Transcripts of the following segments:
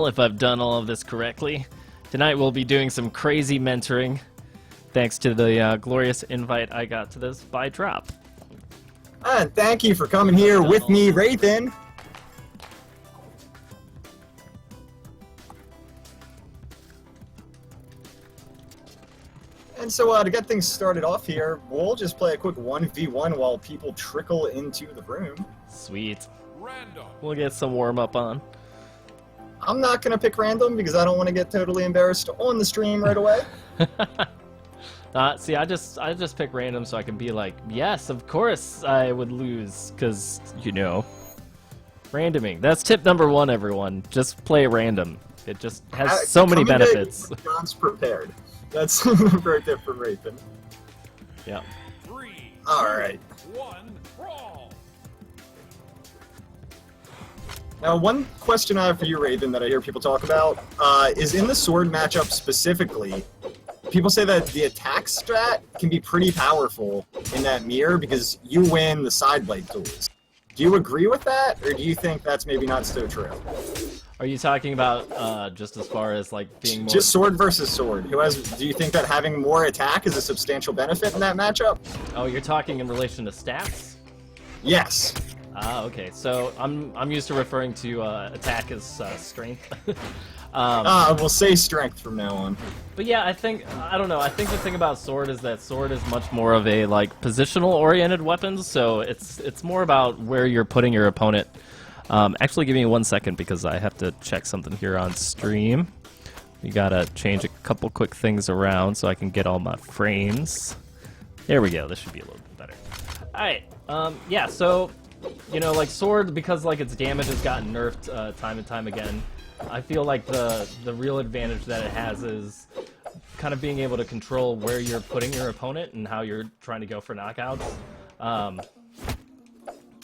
if I've done all of this correctly. Tonight we'll be doing some crazy mentoring, thanks to the glorious invite I got to this by Drop. And thank you for coming here with me, Raidhyn. And so to get things started off here, we'll just play a quick 1v1 while people trickle into the room. Sweet. We'll get some warm-up on. I'm not going to pick random because I don't want to get totally embarrassed on the stream right away. See, I just pick random so I can be like, yes, of course I would lose, because, you know, randoming. That's tip number one, everyone. Just play random. It just has so many benefits. John's prepared. That's the first tip from Raidhyn. Yeah. 3, All right. 1, brawl. Now, one question I have for you, Raidhyn, that I hear people talk about is in the sword matchup specifically. People say that the attack strat can be pretty powerful in that mirror because you win the side blade duels. Do you agree with that, or do you think that's maybe not so true? Are you talking about just as far as like being more... Just sword versus sword. Do you think that having more attack is a substantial benefit in that matchup? Oh, you're talking in relation to stats? Yes. Ah, okay. So I'm used to referring to attack as strength. We'll say strength from now on. But yeah, I don't know. I think the thing about sword is that sword is much more of a like positional-oriented weapon. So it's more about where you're putting your opponent. Actually, give me 1 second because I have to check something here on stream. We gotta change a couple quick things around so I can get all my frames. There we go. This should be a little bit better. All right. Yeah. So, you know, like sword, because like its damage has gotten nerfed time and time again. I feel like the real advantage that it has is kind of being able to control where you're putting your opponent and how you're trying to go for knockouts.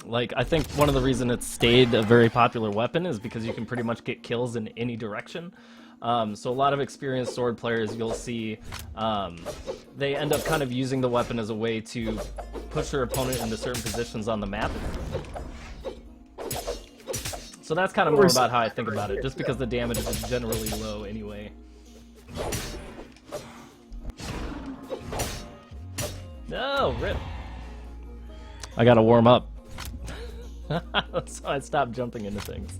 Like, I think one of the reasons it's stayed a very popular weapon is because you can pretty much get kills in any direction. So a lot of experienced sword players, you'll see, they end up kind of using the weapon as a way to push their opponent into certain positions on the map. So that's kind of more about how I think about it, just because the damage is generally low anyway. No, rip. I gotta warm up. So I stopped jumping into things.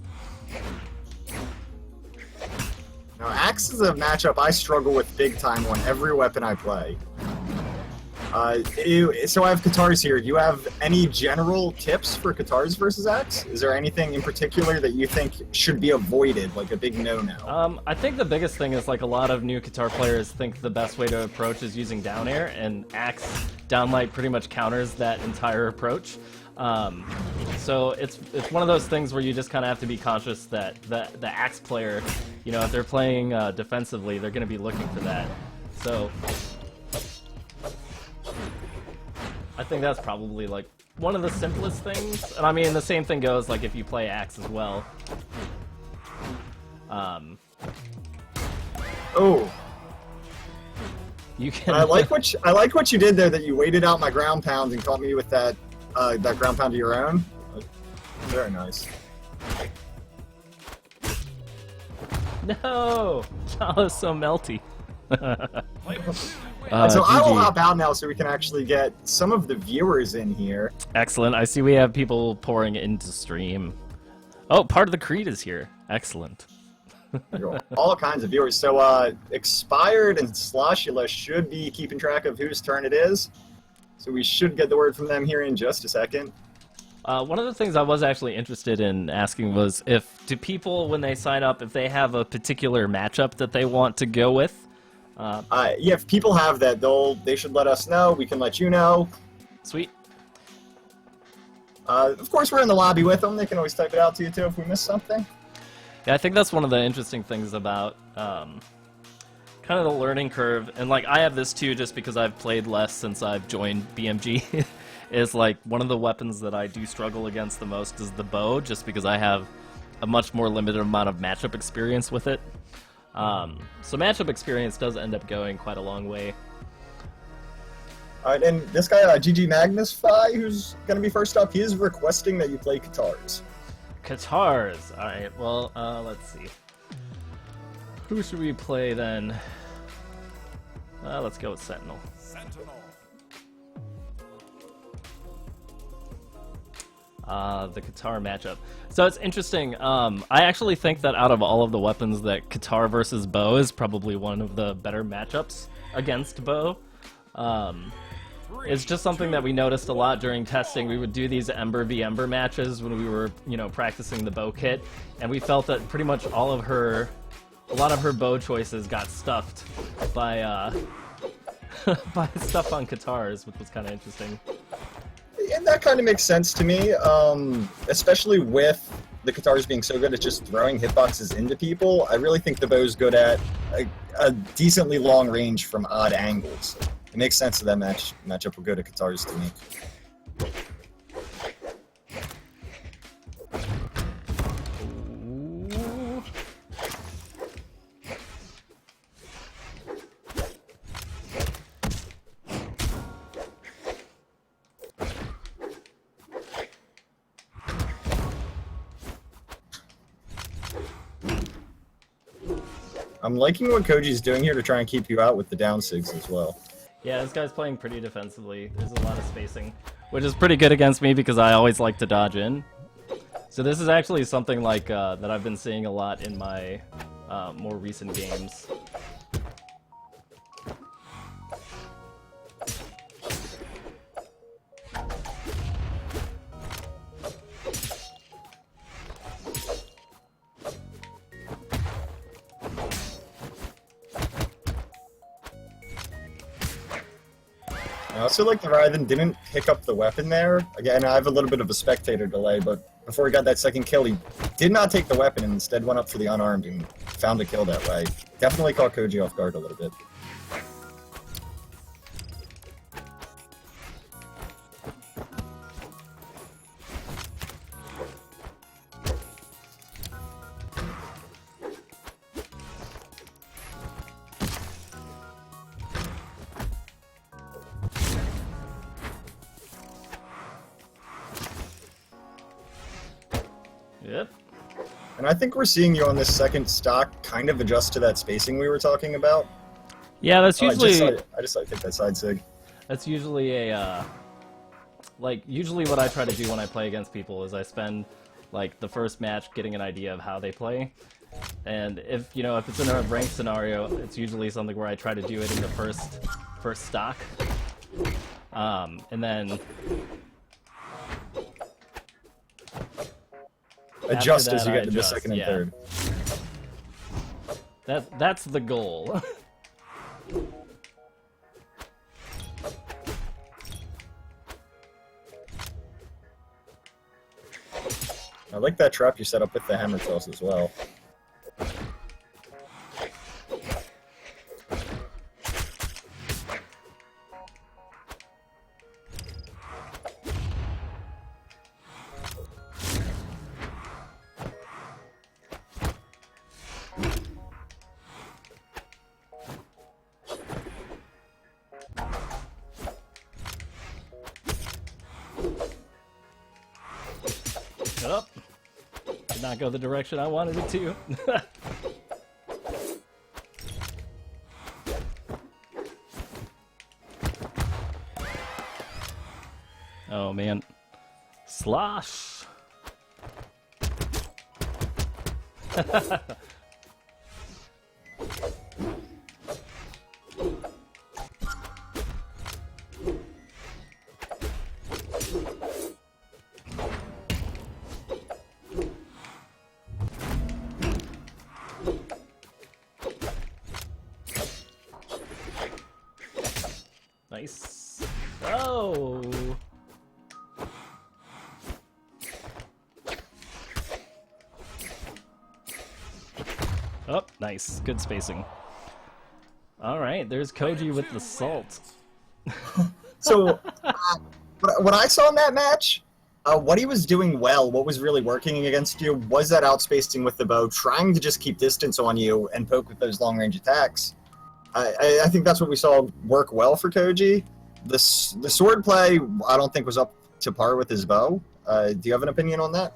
Now, Axe is a matchup I struggle with big time on every weapon I play. So I have Katars here. Do you have any general tips for Katars versus Axe? Is there anything in particular that you think should be avoided, like a big no-no? I think the biggest thing is like a lot of new Katar players think the best way to approach is using down air, and Axe downlight pretty much counters that entire approach. So it's one of those things where you just kind of have to be conscious that the Axe player, you know, if they're playing defensively, they're going to be looking for that. So I think that's probably like one of the simplest things. And I mean, the same thing goes like if you play Axe as well. Oh. You can. I like what you did there. That you waited out my ground pound and caught me with that ground pound of your own. Very nice. No, Jala's so melty. So I will hop out now so we can actually get some of the viewers in here. Excellent. I see we have people pouring into stream. Oh, part of the Creed is here. Excellent. All kinds of viewers. So Expired and Sloshula should be keeping track of whose turn it is. So we should get the word from them here in just a second. One of the things I was actually interested in asking was do people, when they sign up, if they have a particular matchup that they want to go with? Yeah, if people have that, they should let us know. We can let you know. Sweet. Of course, we're in the lobby with them. They can always type it out to you, too, if we miss something. Yeah, I think that's one of the interesting things about kind of the learning curve. And, like, I have this, too, just because I've played less since I've joined BMG. Is, like, one of the weapons that I do struggle against the most is the bow, just because I have a much more limited amount of matchup experience with it. So matchup experience does end up going quite a long way. Alright, and this guy, GG Magnusfy, who's going to be first up, he is requesting that you play Katars. Katars. Alright, well, let's see. Who should we play then? Let's go with Sentinel. Sentinel. The Katar matchup. So it's interesting. I actually think that out of all of the weapons, that Katar versus Bow is probably one of the better matchups against Bow. It's just something that we noticed a lot during testing. We would do these Ember v Ember matches when we were, practicing the Bow kit, and we felt that pretty much a lot of her Bow choices got stuffed by by stuff on Katars, which was kind of interesting. And that kind of makes sense to me, especially with the Katars being so good at just throwing hitboxes into people. I really think the Bow's good at a decently long range from odd angles. It makes sense that matchup will go to Katars to me. I'm liking what Koji's doing here to try and keep you out with the down sigs as well. Yeah, this guy's playing pretty defensively. There's a lot of spacing, which is pretty good against me because I always like to dodge in. So this is actually something like that I've been seeing a lot in my more recent games. I also like the Raidhyn didn't pick up the weapon there. Again, I have a little bit of a spectator delay, but before he got that second kill, he did not take the weapon and instead went up for the unarmed and found a kill that way. Definitely caught Koji off guard a little bit. Yep. And I think we're seeing you on this second stock kind of adjust to that spacing we were talking about. Yeah, that's usually... I just take that side sig. That's usually a... usually what I try to do when I play against people is I spend, the first match getting an idea of how they play. And if it's in a ranked scenario, it's usually something where I try to do it in the first stock. And then... Adjust as you get to the second and third. That's the goal. I like that trap you set up with the hammer toss as well. Oh, did not go the direction I wanted it to. Oh man. Slosh! Nice. Oh! Oh, nice. Good spacing. Alright, there's Koji with the salt. So, what I saw in that match, what he was doing well, what was really working against you, was that outspacing with the bow, trying to just keep distance on you and poke with those long-range attacks. I think that's what we saw work well for Koji. The sword play, I don't think was up to par with his bow. Do you have an opinion on that?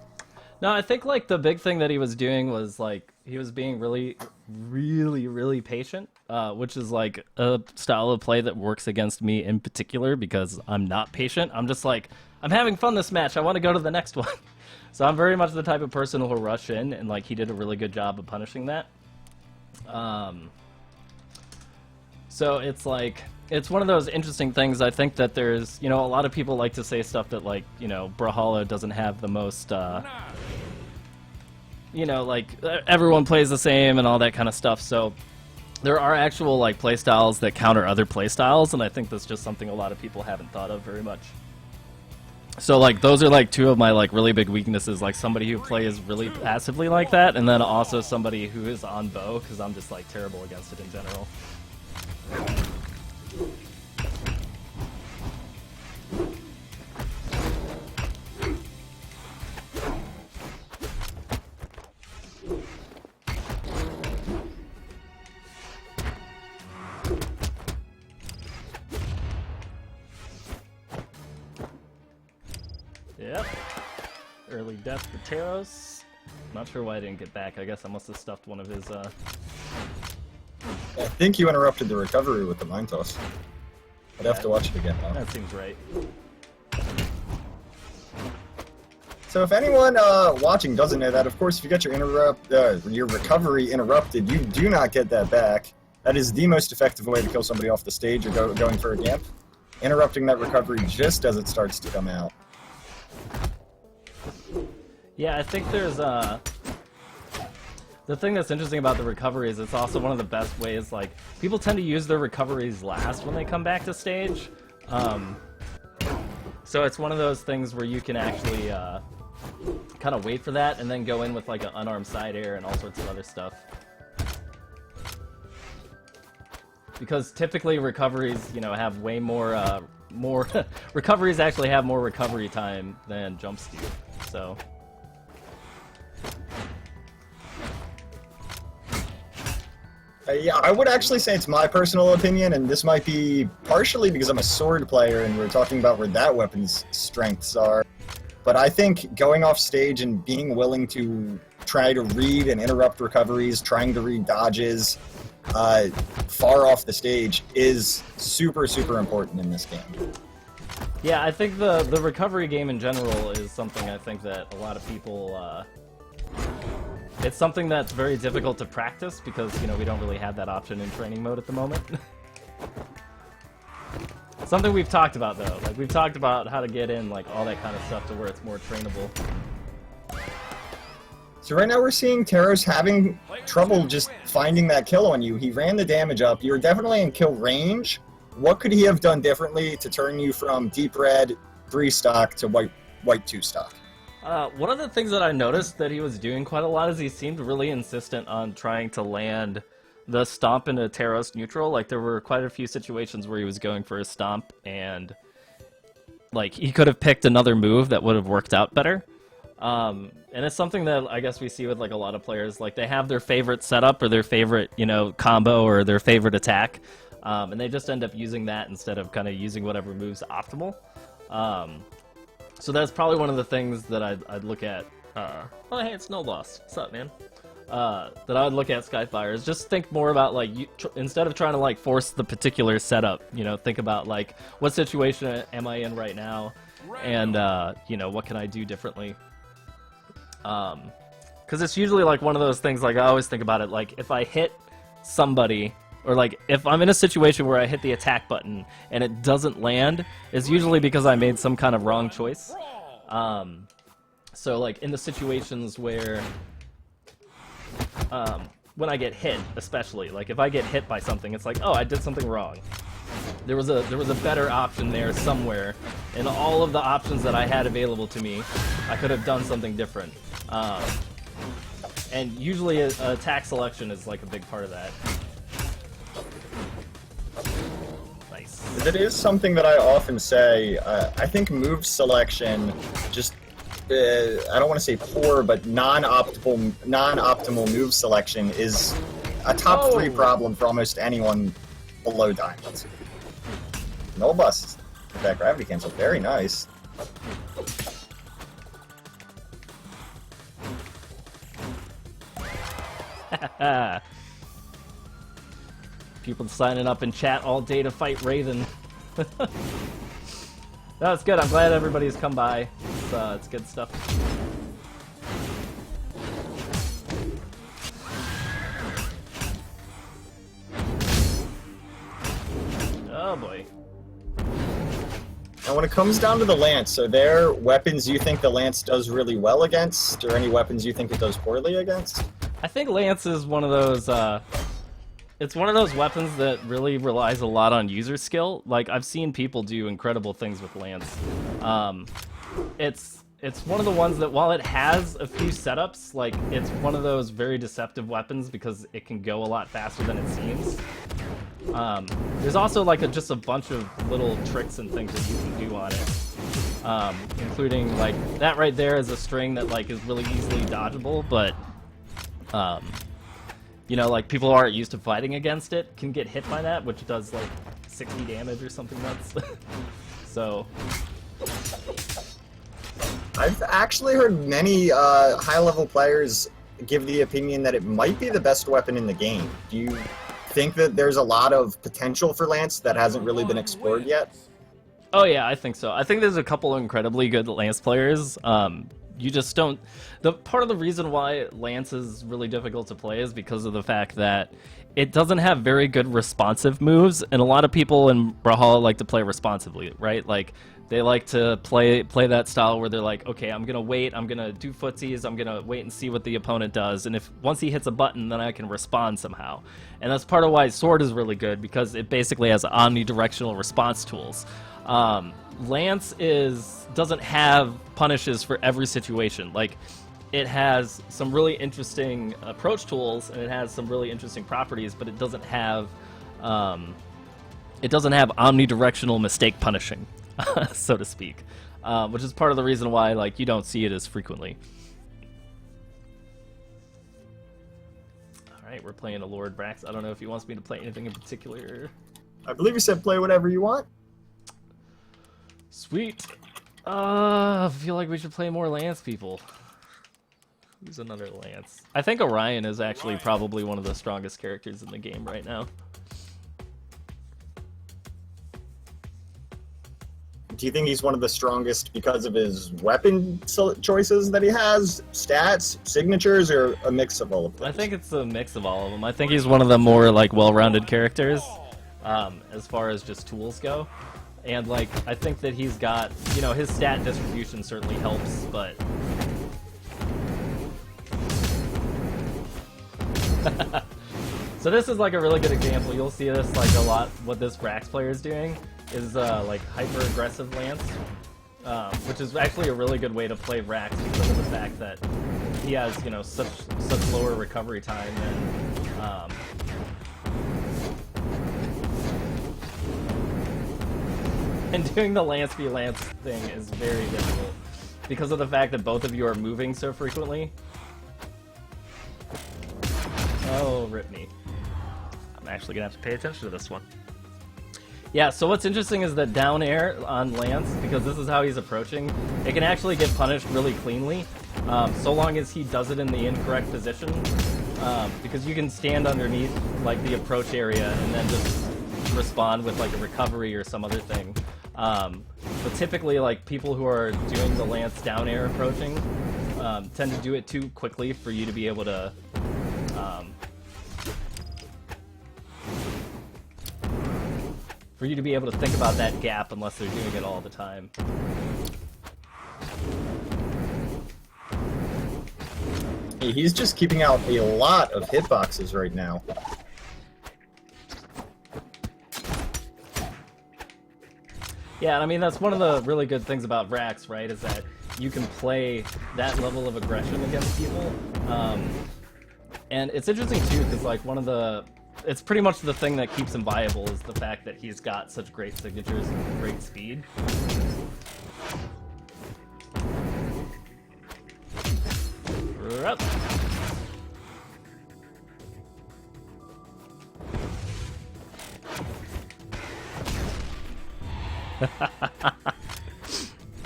No, I think like the big thing that he was doing was like he was being really, really, really patient, which is like a style of play that works against me in particular because I'm not patient. I'm just like I'm having fun this match. I want to go to the next one. So I'm very much the type of person who will rush in, and like he did a really good job of punishing that. So it's like it's one of those interesting things. I think that there's a lot of people like to say stuff that like Brawlhalla doesn't have the most like everyone plays the same and all that kind of stuff. So there are actual like play styles that counter other play styles, and I think that's just something a lot of people haven't thought of very much. So like those are like two of my like really big weaknesses, like somebody who plays really passively like that, and then also somebody who is on bow, because I'm just like terrible against it in general. Yep. Early death for Taros. Not sure why I didn't get back. I guess I must have stuffed one of his, I think you interrupted the recovery with the mine toss. I'd have to watch it again now. That seems right. So if anyone watching doesn't know that, of course, if you get your recovery interrupted, you do not get that back. That is the most effective way to kill somebody off the stage or going for a gamp. Interrupting that recovery just as it starts to come out. Yeah, I think there's the thing that's interesting about the recovery is it's also one of the best ways, like, people tend to use their recoveries last when they come back to stage. So it's one of those things where you can actually kind of wait for that and then go in with like an unarmed side air and all sorts of other stuff. Because typically recoveries, have way more recoveries actually have more recovery time than jumps do. So Yeah, I would actually say it's my personal opinion, and this might be partially because I'm a sword player and we're talking about where that weapon's strengths are. But I think going off stage and being willing to try to read and interrupt recoveries, trying to read dodges far off the stage is super, super important in this game. yeah, I think the recovery game in general is something I think that a lot of people it's something that's very difficult to practice because, we don't really have that option in training mode at the moment. Something we've talked about, though. Like, we've talked about how to get in, like, all that kind of stuff to where it's more trainable. So right now we're seeing Taros having trouble just finding that kill on you. He ran the damage up. You're definitely in kill range. What could he have done differently to turn you from deep red 3 stock to white 2 stock? One of the things that I noticed that he was doing quite a lot is he seemed really insistent on trying to land the stomp into Taros neutral. Like, there were quite a few situations where he was going for a stomp, and, like, he could have picked another move that would have worked out better. And it's something that I guess we see with, like, a lot of players. Like, they have their favorite setup or their favorite, combo or their favorite attack, and they just end up using that instead of kind of using whatever move's optimal. So that's probably one of the things that I'd look at. Oh, hey, it's No Loss. What's up, man? That I would look at Skyfire is just think more about, like, instead of trying to, like, force the particular setup, think about, like, what situation am I in right now, and, what can I do differently? Because it's usually, like, one of those things, like, I always think about it, like, if I hit somebody, or, like, if I'm in a situation where I hit the attack button and it doesn't land, it's usually because I made some kind of wrong choice. So, like, in the situations where, when I get hit, especially, like, if I get hit by something, it's like, oh, I did something wrong. There was a better option there somewhere, and all of the options that I had available to me, I could have done something different. And usually attack selection is, like, a big part of that. That is something that I often say. I think move selection, just I don't want to say poor, but non-optimal move selection is a top 3 problem for almost anyone below diamonds. No bust. That gravity cancel, very nice. People signing up in chat all day to fight Raidhyn. That's good. I'm glad everybody's come by. It's good stuff. Oh boy. Now, when it comes down to the Lance, are there weapons you think the Lance does really well against, or any weapons you think it does poorly against? I think Lance is one of those, it's one of those weapons that really relies a lot on user skill. Like, I've seen people do incredible things with Lance. It's one of the ones that, while it has a few setups, like, it's one of those very deceptive weapons because it can go a lot faster than it seems. There's also, like, just a bunch of little tricks and things that you can do on it. Including, like, that right there is a string that, like, is really easily dodgeable, but, you know, like, people who aren't used to fighting against it can get hit by that, which does, like, 60 damage or something nuts. So... I've actually heard many high-level players give the opinion that it might be the best weapon in the game. Do you think that there's a lot of potential for Lance that hasn't really been explored yet? Oh yeah, I think so. I think there's a couple incredibly good Lance players. You just don't... Part of the reason why Lance is really difficult to play is because of the fact that it doesn't have very good responsive moves, and a lot of people in Brawl like to play responsively, right? Like, they like to play that style where they're like, okay, I'm gonna wait, I'm gonna do footsies, I'm gonna wait and see what the opponent does, and if once he hits a button, then I can respond somehow. And that's part of why Sword is really good, because it basically has omnidirectional response tools. Lance doesn't have punishes for every situation. Like, it has some really interesting approach tools, and it has some really interesting properties, but it doesn't have omnidirectional mistake punishing, so to speak, which is part of the reason why, like, you don't see it as frequently. All right, we're playing a Lord Brax. I don't know if he wants me to play anything in particular. I believe you said play whatever you want. Sweet. I feel like we should play more Lance people. Who's another Lance? I think Orion is actually probably one of the strongest characters in the game right now. Do you think he's one of the strongest because of his weapon choices that he has, stats, signatures, or a mix of all of them? I think it's a mix of all of them. I think he's one of the more, like, well-rounded characters, as far as just tools go. And, like, I think that he's got, you know, his stat distribution certainly helps, but... So this is, like, a really good example. You'll see this, like, a lot. What this Brax player is doing is, like, hyper-aggressive Lance, which is actually a really good way to play Brax because of the fact that he has, you know, such lower recovery time and, and doing the Lance v Lance thing is very difficult because of the fact that both of you are moving so frequently. Oh, rip me. I'm actually gonna have to pay attention to this one. Yeah, so what's interesting is that down air on Lance, because this is how he's approaching, it can actually get punished really cleanly, so long as he does it in the incorrect position, because you can stand underneath, like, the approach area and then just respond with, like, a recovery or some other thing. But typically, like, people who are doing the Lance down air approaching tend to do it too quickly for you to be able to think about that gap unless they're doing it all the time. Hey, he's just keeping out a lot of hitboxes right now. Yeah, and I mean, that's one of the really good things about Brax, right, is that you can play that level of aggression against people. And it's interesting, too, because, like, it's pretty much the thing that keeps him viable is the fact that he's got such great signatures and great speed.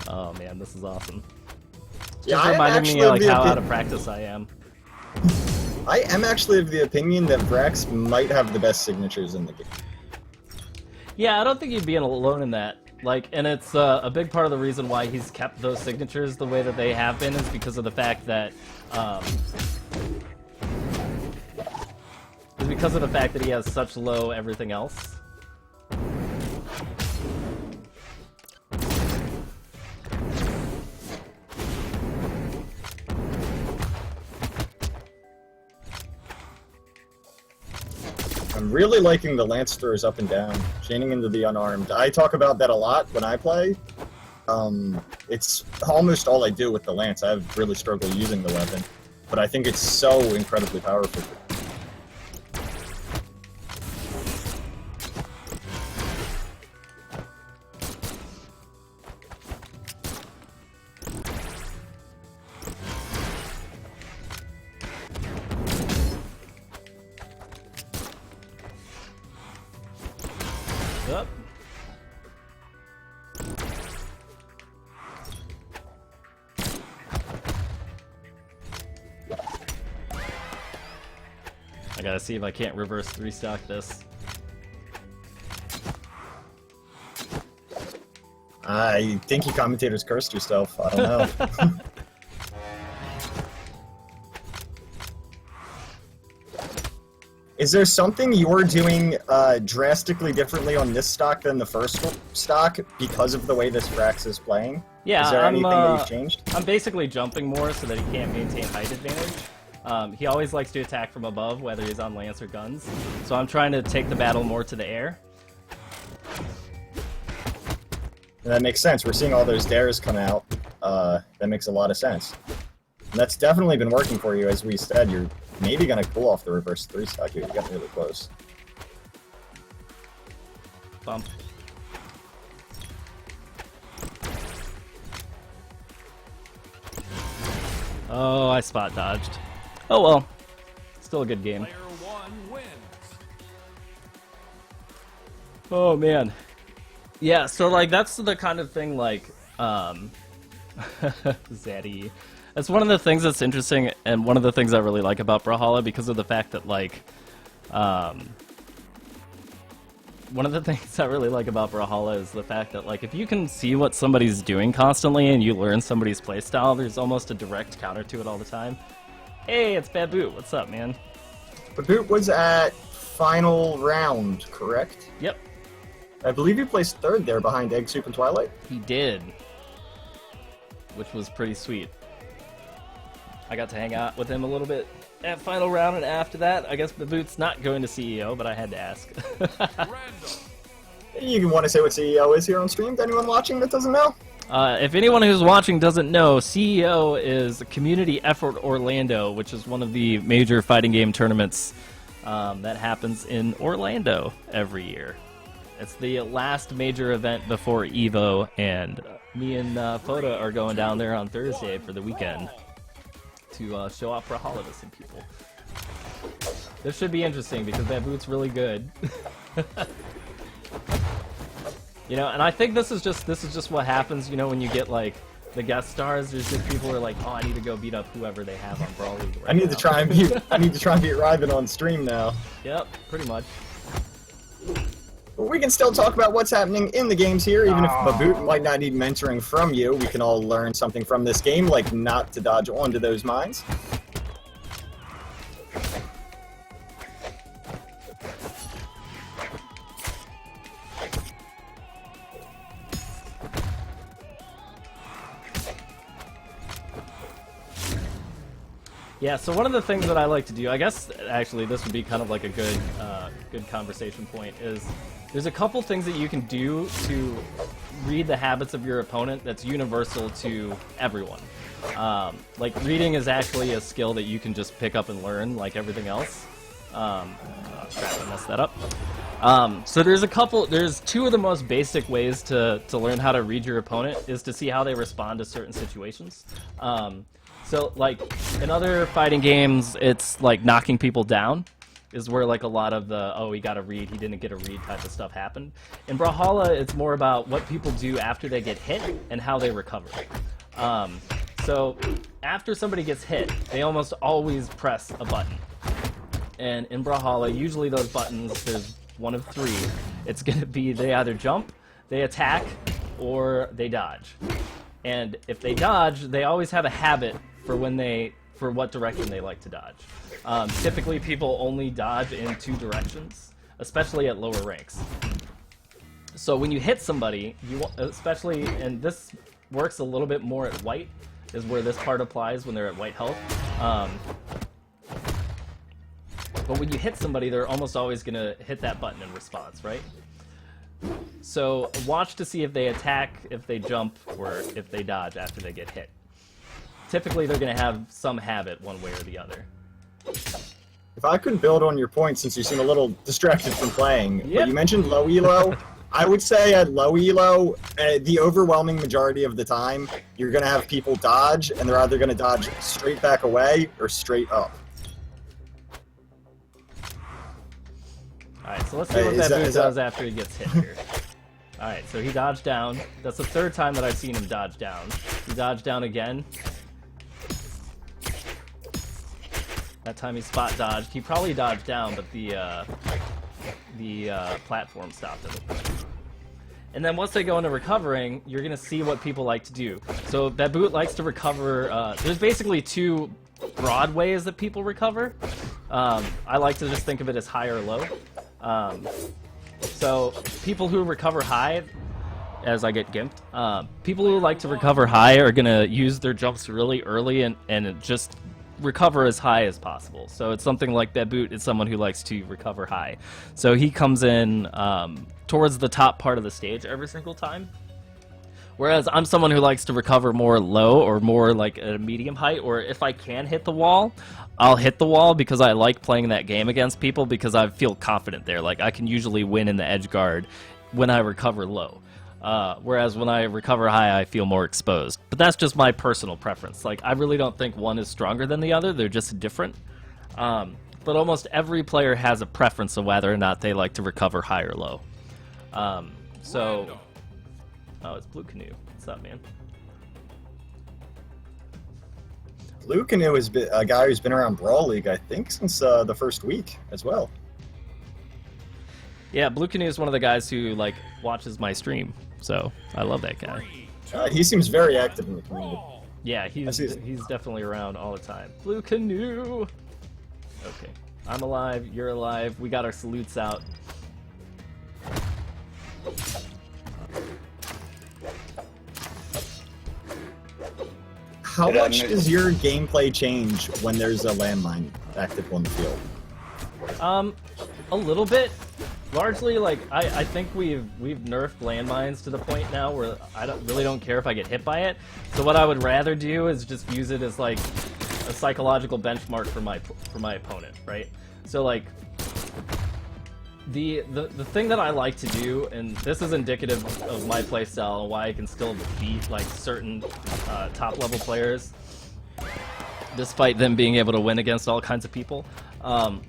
Oh man, this is awesome. Yeah, Just reminding me like how out of practice I am. I am actually of the opinion that Vrax might have the best signatures in the game. Yeah, I don't think you'd be alone in that. Like, and it's a big part of the reason why he's kept those signatures the way that they have been is because of the fact that he has such low everything else. I'm really liking the lance throwers up and down, chaining into the unarmed. I talk about that a lot when I play. It's almost all I do with the lance. I really struggle using the weapon, but I think it's so incredibly powerful. Yep. I gotta see if I can't reverse 3-stock this. I think you commentators cursed yourself. I don't know. Is there something you're doing drastically differently on this stock than the first stock because of the way this Vrax is playing? Yeah, is there anything that you've changed? I'm basically jumping more so that he can't maintain height advantage. He always likes to attack from above, whether he's on lance or guns. So I'm trying to take the battle more to the air. And that makes sense. We're seeing all those dares come out. That makes a lot of sense. And that's definitely been working for you. As we said, you're maybe going to cool off the reverse 3-stock here. You got really close. Bump. Oh, I spot dodged. Oh well. Still a good game. Player 1 wins. Oh man. Yeah, so like that's the kind of thing like Zaddy. That's one of the things that's interesting and one of the things I really like about Brawlhalla because of the fact that like one of the things I really like about Brawlhalla is the fact that like if you can see what somebody's doing constantly and you learn somebody's playstyle, there's almost a direct counter to it all the time. Hey, it's Bad Boot. What's up, man? But Boot was at final round, correct? Yep. I believe you placed third there behind Egg Soup and Twilight. He did. Which was pretty sweet. I got to hang out with him a little bit at final round, and after that, I guess the Boot's not going to CEO, but I had to ask. Random. You want to say what CEO is here on stream to anyone watching that doesn't know? If anyone who's watching doesn't know, CEO is Community Effort Orlando, which is one of the major fighting game tournaments that happens in Orlando every year. It's the last major event before EVO, and me and Foda are going down there on Thursday for the weekend to show off Brawlhalla to some people. This should be interesting because that Boot's really good. You know, and I think this is just what happens, you know, when you get like the guest stars. There's just people who are like, oh, I need to go beat up whoever they have on Brawl League right I need now. to try and beat Raidhyn on stream now. Yep, pretty much. But we can still talk about what's happening in the games here, even if Baboot might not need mentoring from you. We can all learn something from this game, like not to dodge onto those mines. Yeah, so one of the things that I like to do, I guess actually this would be kind of like a good good conversation point, is there's a couple things that you can do to read the habits of your opponent that's universal to everyone. Like reading is actually a skill that you can just pick up and learn like everything else. Oh, crap, I messed that up. So there's two of the most basic ways to learn how to read your opponent is to see how they respond to certain situations. So, like, in other fighting games, it's like knocking people down is where, like, a lot of the, oh, he got a read, he didn't get a read type of stuff happened. In Brawlhalla, it's more about what people do after they get hit and how they recover. So after somebody gets hit, they almost always press a button. And in Brawlhalla, usually those buttons, there's one of three. It's going to be they either jump, they attack, or they dodge. And if they dodge, they always have a habit for what direction they like to dodge. Typically, people only dodge in two directions, especially at lower ranks. So when you hit somebody, especially, and this works a little bit more at white, is where this part applies when they're at white health. But when you hit somebody, they're almost always going to hit that button in response, right? So watch to see if they attack, if they jump, or if they dodge after they get hit. Typically, they're going to have some habit one way or the other. If I could build on your point, since you seem a little distracted from playing, Yep. but you mentioned low elo. I would say at low elo, the overwhelming majority of the time, you're going to have people dodge, and they're either going to dodge straight back away or straight up. Alright, so let's see what that dude does after he gets hit here. Alright, so he dodged down. That's the third time that I've seen him dodge down. He dodged down again. That time he spot dodged. He probably dodged down, but the platform stopped him. And then once they go into recovering, you're going to see what people like to do. So Baboot likes to recover. There's basically two broad ways that people recover. I like to just think of it as high or low. So people who recover high, as I get gimped, people who like to recover high are going to use their jumps really early and just recover as high as possible. So it's something like Baboot is someone who likes to recover high. So he comes in towards the top part of the stage every single time. Whereas I'm someone who likes to recover more low or more like at a medium height, or if I can hit the wall, I'll hit the wall because I like playing that game against people because I feel confident there. Like I can usually win in the edge guard when I recover low. Whereas when I recover high, I feel more exposed. But that's just my personal preference. Like I really don't think one is stronger than the other. They're just different. But almost every player has a preference of whether or not they like to recover high or low. Oh, it's Blue Canoe. What's up, man? Blue Canoe is a guy who's been around Brawl League, I think, since the first week as well. Yeah, Blue Canoe is one of the guys who like watches my stream, so I love that guy. He seems very active in the community. Yeah, he's definitely around all the time. Blue Canoe. Okay, I'm alive. You're alive. We got our salutes out. How much does your gameplay change when there's a landmine active on the field? A little bit. Largely, like I think we've nerfed landmines to the point now where I really don't care if I get hit by it. So what I would rather do is just use it as like a psychological benchmark for my opponent, right? So like the thing that I like to do, and this is indicative of my playstyle and why I can still beat like certain top level players, despite them being able to win against all kinds of people.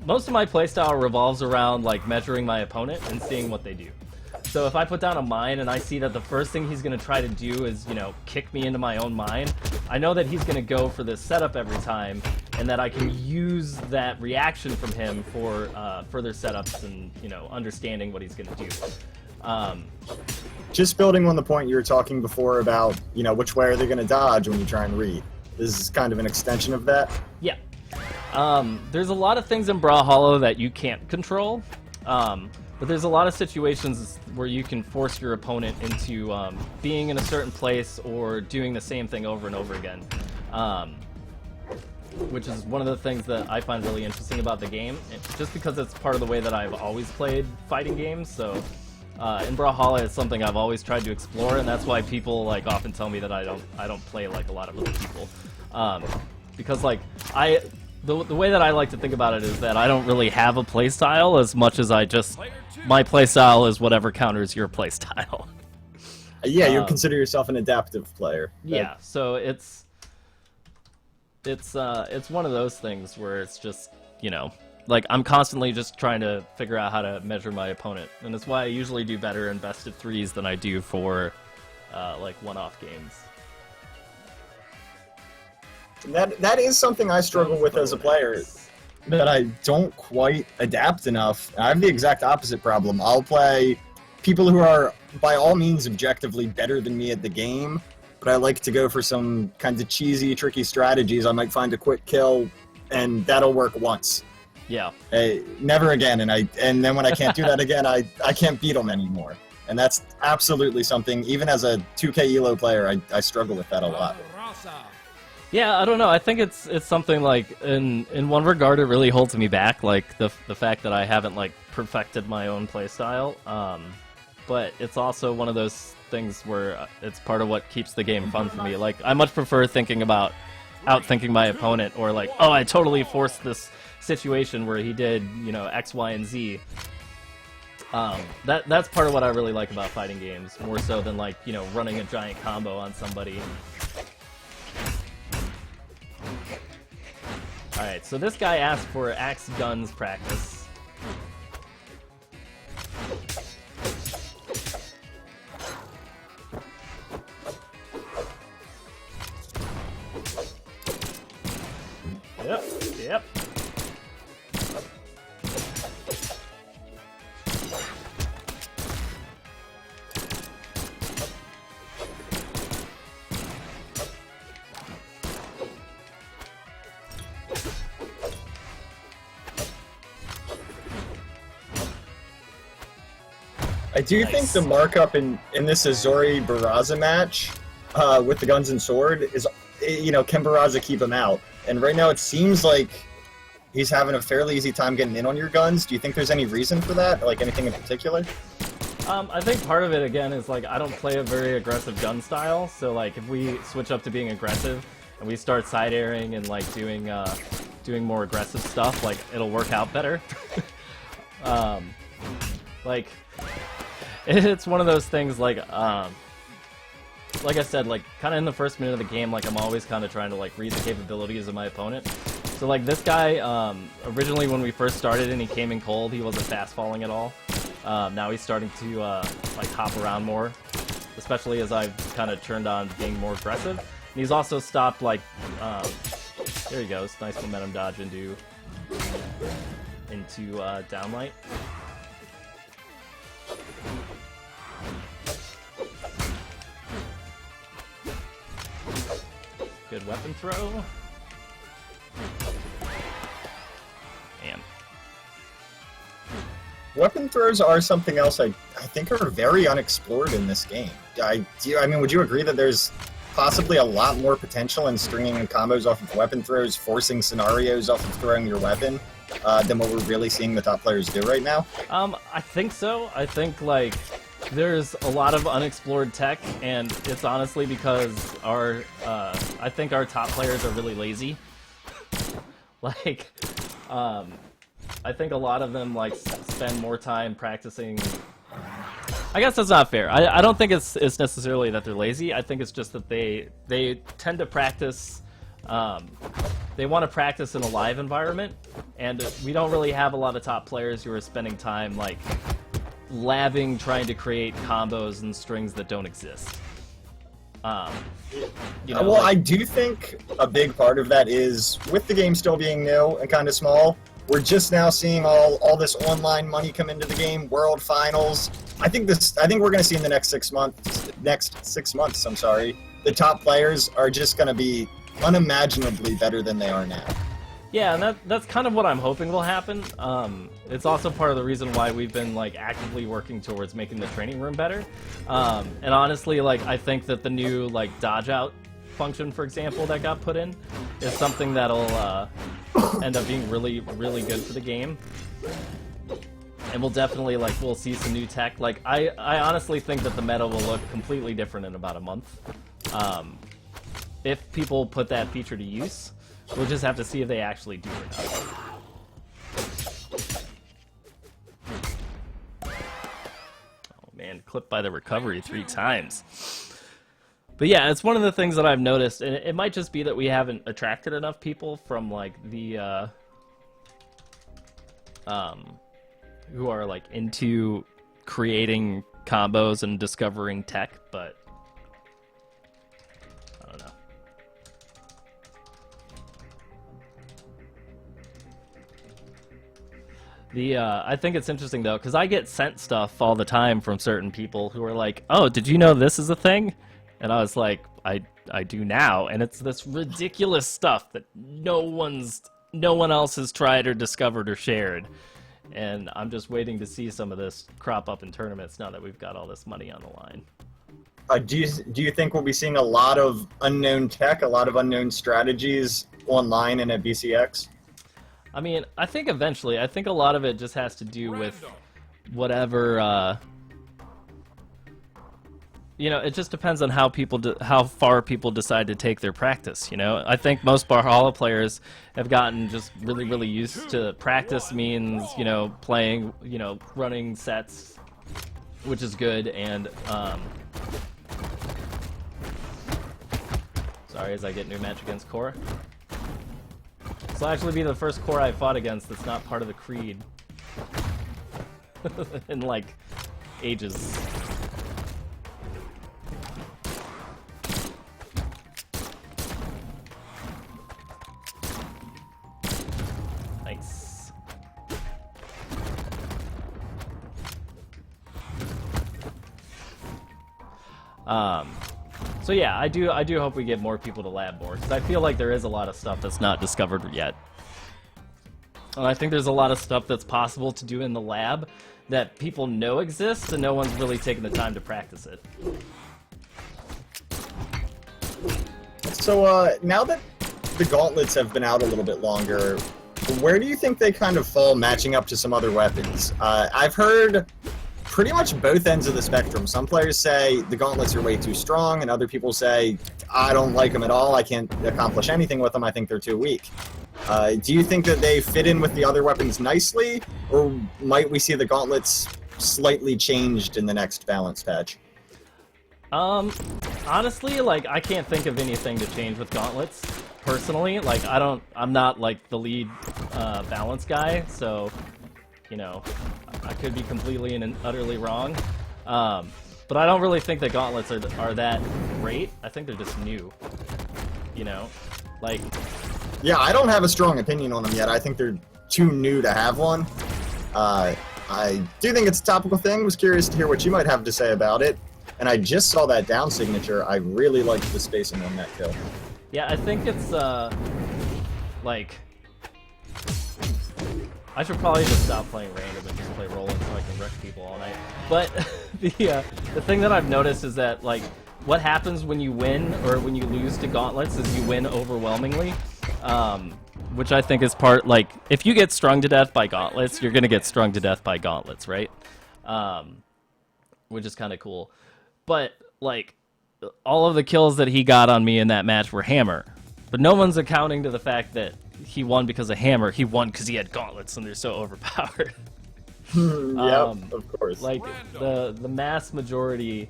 Most of my playstyle revolves around like measuring my opponent and seeing what they do. So if I put down a mine and I see that the first thing he's going to try to do is, kick me into my own mine, I know that he's going to go for this setup every time, and that I can use that reaction from him for further setups and, understanding what he's going to do. Just building on the point you were talking before about, which way are they going to dodge when you try and read. This is kind of an extension of that. Yeah. There's a lot of things in Brawlhalla that you can't control, but there's a lot of situations where you can force your opponent into being in a certain place or doing the same thing over and over again, which is one of the things that I find really interesting about the game, just because it's part of the way that I've always played fighting games. So in Brawlhalla, it's something I've always tried to explore, and that's why people like often tell me that I don't play like a lot of other people, because like The way that I like to think about it is that I don't really have a playstyle as much as my playstyle is whatever counters your playstyle. Yeah, you consider yourself an adaptive player. Yeah, so it's one of those things where it's just, like I'm constantly just trying to figure out how to measure my opponent, and it's why I usually do better in best of threes than I do for like one-off games. That is something I struggle with as a player, that I don't quite adapt enough. I have the exact opposite problem. I'll play people who are, by all means, objectively better than me at the game, but I like to go for some kinds of cheesy, tricky strategies. I might find a quick kill, and that'll work once. Yeah. Never again, and then when I can't do that again, I can't beat them anymore. And that's absolutely something, even as a 2K ELO player, I struggle with that a lot. Yeah, I don't know. I think it's something like in one regard it really holds me back, like the fact that I haven't like perfected my own playstyle. But it's also one of those things where it's part of what keeps the game fun for me. Like I much prefer thinking about outthinking my opponent, or like, oh, I totally forced this situation where he did, you know, X, Y, and Z. That's part of what I really like about fighting games, more so than like, you know, running a giant combo on somebody. Alright, so this guy asked for axe guns practice. Yep. I do think the markup in this Azori Barraza match with the guns and sword is, you know, can Barraza keep him out? And right now it seems like he's having a fairly easy time getting in on your guns. Do you think there's any reason for that? Like anything in particular? I think part of it, again, is like I don't play a very aggressive gun style, so like if we switch up to being aggressive and we start side airing and like doing more aggressive stuff, like it'll work out better. Like it's one of those things like I said, like kind of in the first minute of the game, like I'm always kind of trying to like read the capabilities of my opponent. So like this guy, originally when we first started and he came in cold, he wasn't fast falling at all. Now he's starting to like hop around more, especially as I've kind of turned on being more aggressive. And he's also stopped like, there he goes, nice momentum dodge into downlight. Good weapon throw. Man. Weapon throws are something else I think are very unexplored in this game. I mean, would you agree that there's possibly a lot more potential in stringing combos off of weapon throws, forcing scenarios off of throwing your weapon, than what we're really seeing the top players do right now? I think so. I think, like, there's a lot of unexplored tech, and it's honestly because I think our top players are really lazy. Like, I think a lot of them, like, spend more time practicing. I guess that's not fair. I don't think it's necessarily that they're lazy. I think it's just that they tend to practice. They want to practice in a live environment, and we don't really have a lot of top players who are spending time, like, labbing, trying to create combos and strings that don't exist. You know, well, like, I do think a big part of that is, with the game still being new and kind of small, we're just now seeing all this online money come into the game, world finals. I think we're going to see in the next 6 months, the top players are just going to be unimaginably better than they are now. yeah, and that's kind of what I'm hoping will happen. It's also part of the reason why we've been, like, actively working towards making the training room better. And honestly, like, I think that the new, like, dodge out function, for example, that got put in is something that'll end up being really, really good for the game. And we'll definitely, like, we'll see some new tech. Like, I honestly think that the meta will look completely different in about a month. If people put that feature to use. We'll just have to see if they actually do or not. Oh man, clipped by the recovery 3 times. But yeah, it's one of the things that I've noticed, and it might just be that we haven't attracted enough people from, like, the who are, like, into creating combos and discovering tech, but I don't know. I think it's interesting though, because I get sent stuff all the time from certain people who are like, "Oh, did you know this is a thing?" And I was like, "I do now," and it's this ridiculous stuff that no one else has tried or discovered or shared. And I'm just waiting to see some of this crop up in tournaments now that we've got all this money on the line. Do you think we'll be seeing a lot of unknown tech, a lot of unknown strategies online and at BCX? I mean, I think eventually, I think a lot of it just has to do with Random. whatever, you know, it just depends on how how far people decide to take their practice, you know? I think most Brawlhalla players have gotten just really, really used to practice means, you know, playing, you know, running sets, which is good, and, sorry, as I get new match against Core. This will actually be the first core I fought against that's not part of the Creed. In, like, ages. Nice. So yeah, I do hope we get more people to lab more, because I feel like there is a lot of stuff that's not discovered yet. And I think there's a lot of stuff that's possible to do in the lab that people know exists, and no one's really taken the time to practice it. So now that the gauntlets have been out a little bit longer, where do you think they kind of fall matching up to some other weapons? I've heard pretty much both ends of the spectrum. Some players say the gauntlets are way too strong, and other people say, I don't like them at all, I can't accomplish anything with them, I think they're too weak. Do you think that they fit in with the other weapons nicely, or might we see the gauntlets slightly changed in the next balance patch? Honestly, like, I can't think of anything to change with gauntlets, personally. Like, I'm not, like, the lead, balance guy, so, you know, I could be completely and utterly wrong. But I don't really think that gauntlets are that great. I think they're just new, you know? Like... Yeah, I don't have a strong opinion on them yet. I think they're too new to have one. I do think it's a topical thing. Was curious to hear what you might have to say about it. And I just saw that down signature. I really liked the spacing on that kill. Yeah, I think it's, like... I should probably just stop playing random and just play rolling so I can wreck people all night. But the thing that I've noticed is that, like, what happens when you win or when you lose to gauntlets is you win overwhelmingly. Which I think is part, like, if you get strung to death by gauntlets, you're gonna get strung to death by gauntlets, right? Which is kind of cool. But, like, all of the kills that he got on me in that match were hammer. But no one's accounting to the fact that he won because of hammer. He won because he had gauntlets and they're so overpowered. Yep, of course. Like, the mass majority,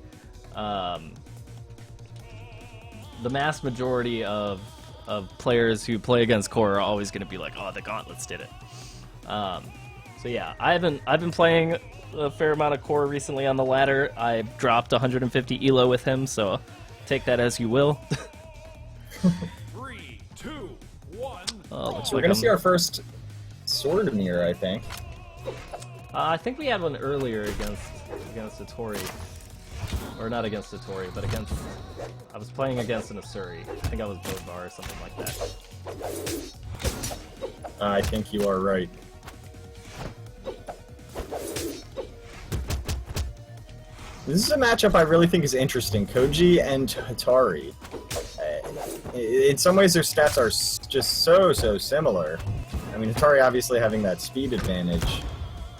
of players who play against core are always going to be like, oh, the gauntlets did it. So yeah, I've been playing a fair amount of core recently on the ladder. I dropped 150 elo with him, so take that as you will. 3, 2, 1. So we're going to see our first sword mirror, I think. I think we had one earlier against Satori. Or not against Satori, but against... I was playing against an Asuri. I think I was Bodvar or something like that. I think you are right. This is a matchup I really think is interesting. Koji and Hatari. In some ways, their stats are just so similar. I mean, Hatari obviously having that speed advantage.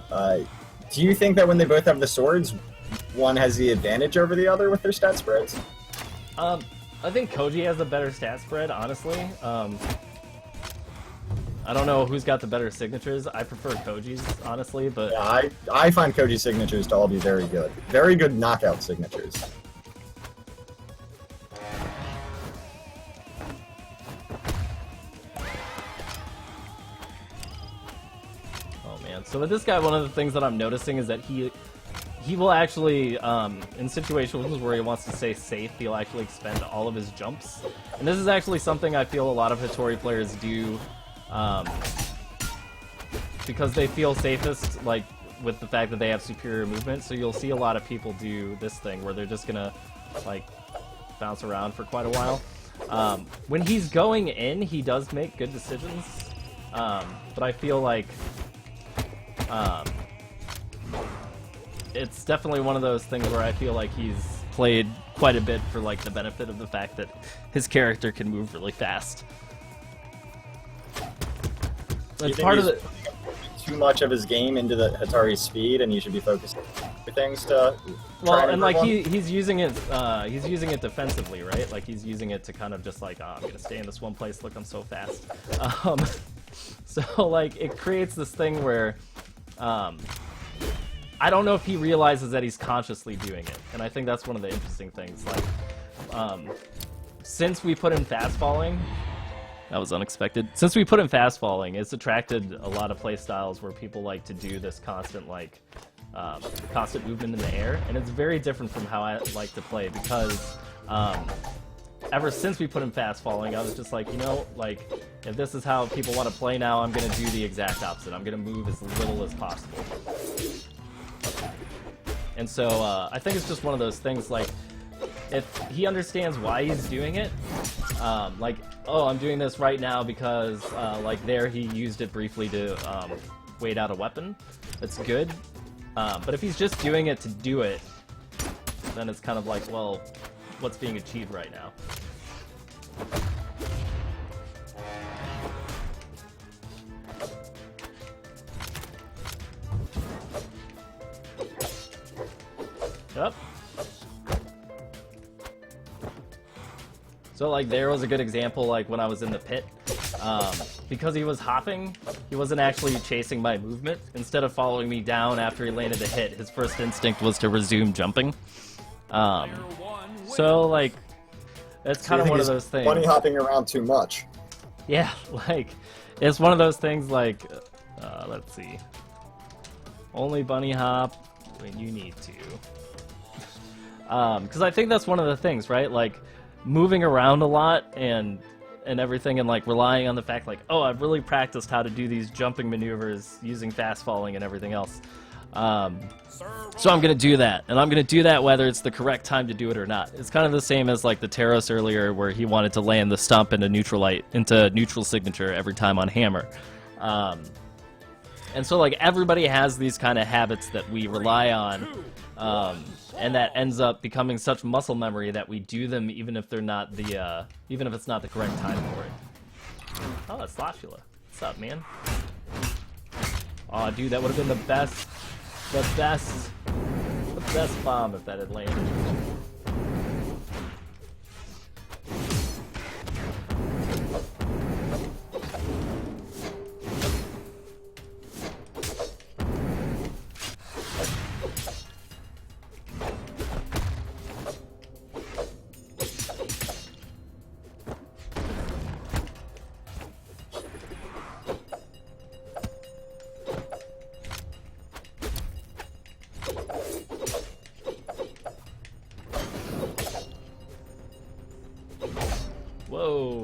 Do you think that when they both have the swords, one has the advantage over the other with their stat spreads? I think Koji has a better stat spread, honestly. I don't know who's got the better signatures. I prefer Koji's, honestly, but... Yeah, I find Koji's signatures to all be very good. Very good knockout signatures. Oh, man. So with this guy, one of the things that I'm noticing is that he will actually, in situations where he wants to stay safe, he'll actually expend all of his jumps. And this is actually something I feel a lot of Hattori players do because they feel safest, like, with the fact that they have superior movement. So you'll see a lot of people do this thing where they're just gonna, like, bounce around for quite a while. When he's going in, he does make good decisions, but I feel like it's definitely one of those things where I feel like he's played quite a bit for, like, the benefit of the fact that his character can move really fast. It's part of the... too much of his game into the Hatari's speed, and you should be focusing on things to well, and like he's using it defensively, right? Like he's using it to kind of just like, oh, I'm gonna stay in this one place. Look, I'm so fast. So like it creates this thing where I don't know if he realizes that he's consciously doing it, and I think that's one of the interesting things. Like since we put in fast falling. That was unexpected. Since we put in fast falling, it's attracted a lot of play styles where people like to do this constant, like, constant movement in the air, and it's very different from how I like to play because ever since we put in fast falling, I was just like, you know, like, if this is how people want to play now, I'm going to do the exact opposite. I'm going to move as little as possible. And so I think it's just one of those things, like, if he understands why he's doing it, like, oh, I'm doing this right now because, like, there he used it briefly to wait out a weapon. That's good. But if he's just doing it to do it, then it's kind of like, well, what's being achieved right now? Yep. So, like, there was a good example, like, when I was in the pit. Because he was hopping, he wasn't actually chasing my movement. Instead of following me down after he landed a hit, his first instinct was to resume jumping. So, like, it's kind of one of those things. Bunny hopping around too much. Yeah, like, it's one of those things, like, let's see. Only bunny hop when you need to. Because I think that's one of the things, right? Like, moving around a lot and everything, and like relying on the fact like, oh, I've really practiced how to do these jumping maneuvers using fast falling and everything else. So I'm gonna do that, and I'm gonna do that whether it's the correct time to do it or not. It's kind of the same as like the Terros earlier, where he wanted to land the stump into neutral signature every time on hammer. And so like everybody has these kind of habits that we rely on. And that ends up becoming such muscle memory that we do them even if they're not the even if it's not the correct time for it. Oh, that's Sloshula. What's up, man? Oh, dude, that would have been the best bomb if that had landed. Whoa.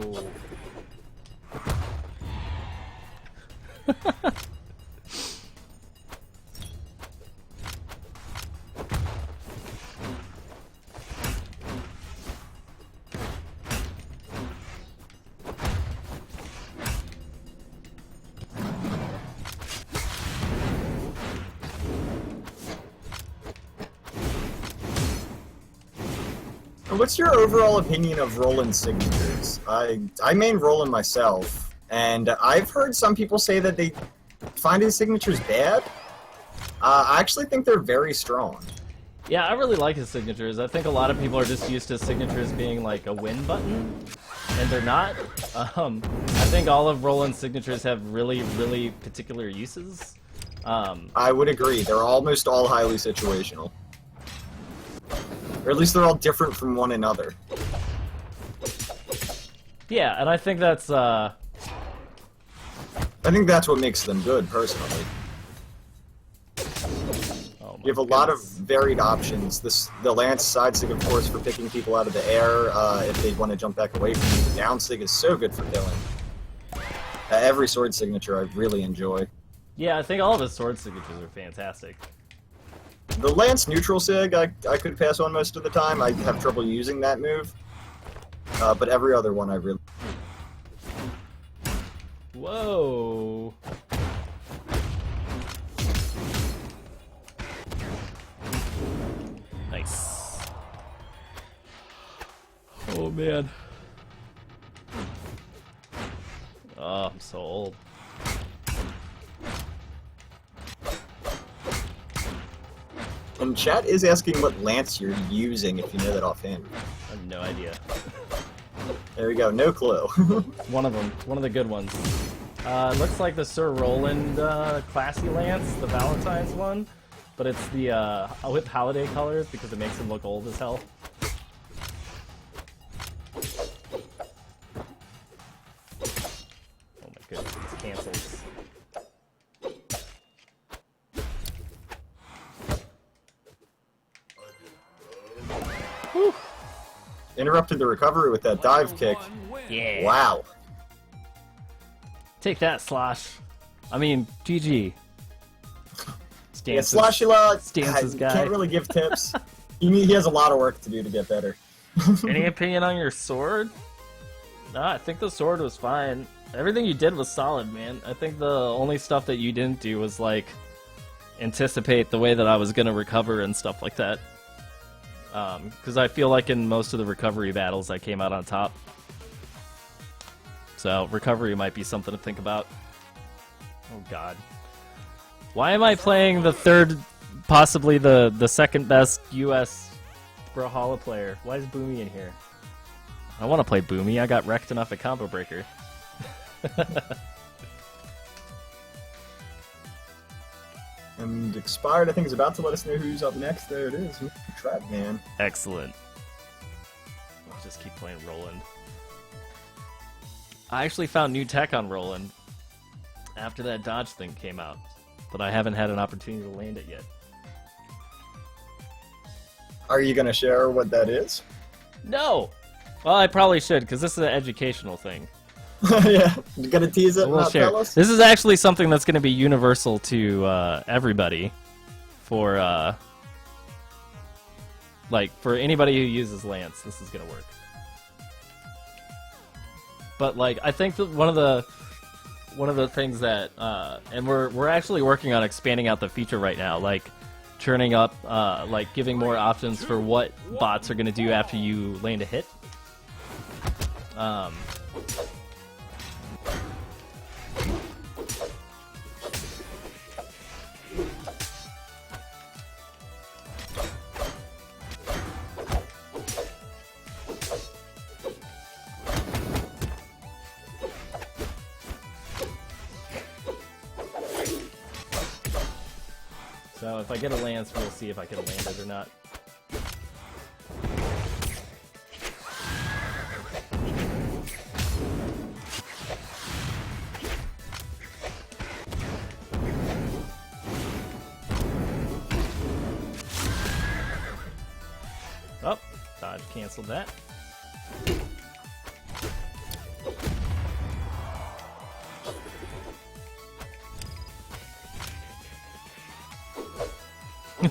What's your overall opinion of Roland signatures? I main Roland myself, and I've heard some people say that they find his signatures bad. I actually think they're very strong. Yeah, I really like his signatures. I think a lot of people are just used to signatures being like a win button, and they're not. I think all of Roland's signatures have really, really particular uses. I would agree. They're almost all highly situational. Or at least they're all different from one another. Yeah, and I think that's I think that's what makes them good, personally. Oh my You have a lot of varied options. The lance side sig, of course, for picking people out of the air if they want to jump back away from you. The down sig is so good for killing. Every sword signature I really enjoy. Yeah, I think all of his sword signatures are fantastic. The Lance neutral sig, I could pass on most of the time. I have trouble using that move. But every other one I really... Whoa! Nice. Oh man. Oh, I'm so old. And chat is asking what lance you're using, if you know that offhand. I have no idea. There we go, no clue. One of them. One of the good ones. Looks like the Sir Roland classy lance, the Valentine's one. But it's the with holiday colors because it makes him look old as hell. Oh my goodness, these cancels. Whew. Interrupted the recovery with that dive kick. Yeah. Wow. Take that, Slosh. I mean, GG. Yeah, Sloshula Stance's guy. can't really give tips. he has a lot of work to do to get better. Any opinion on your sword? No, I think the sword was fine. Everything you did was solid, man. I think the only stuff that you didn't do was, like, anticipate the way that I was going to recover and stuff like that. Because I feel like in most of the recovery battles I came out on top. So, recovery might be something to think about. Oh god. Why am I playing the third, possibly the second best US Brawlhalla player? Why is Boomy in here? I want to play Boomy, I got wrecked enough at Combo Breaker. And Expired, I think, is about to let us know who's up next. There it is, Trap Man. Excellent. I'll just keep playing Roland. I actually found new tech on Roland after that dodge thing came out, but I haven't had an opportunity to land it yet. Are you going to share what that is? No! Well, I probably should, because this is an educational thing. Yeah, you gonna tease it and We'll not share. tell us? This is actually something that's going to be universal to everybody. For, for anybody who uses Lance, this is going to work. But, like, I think that one of the things that, and we're actually working on expanding out the feature right now, like, churning up, like, giving more options for what bots are going to do after you land a hit. So if I get a lance, we'll see if I can land it or not. Oh, dodge canceled that.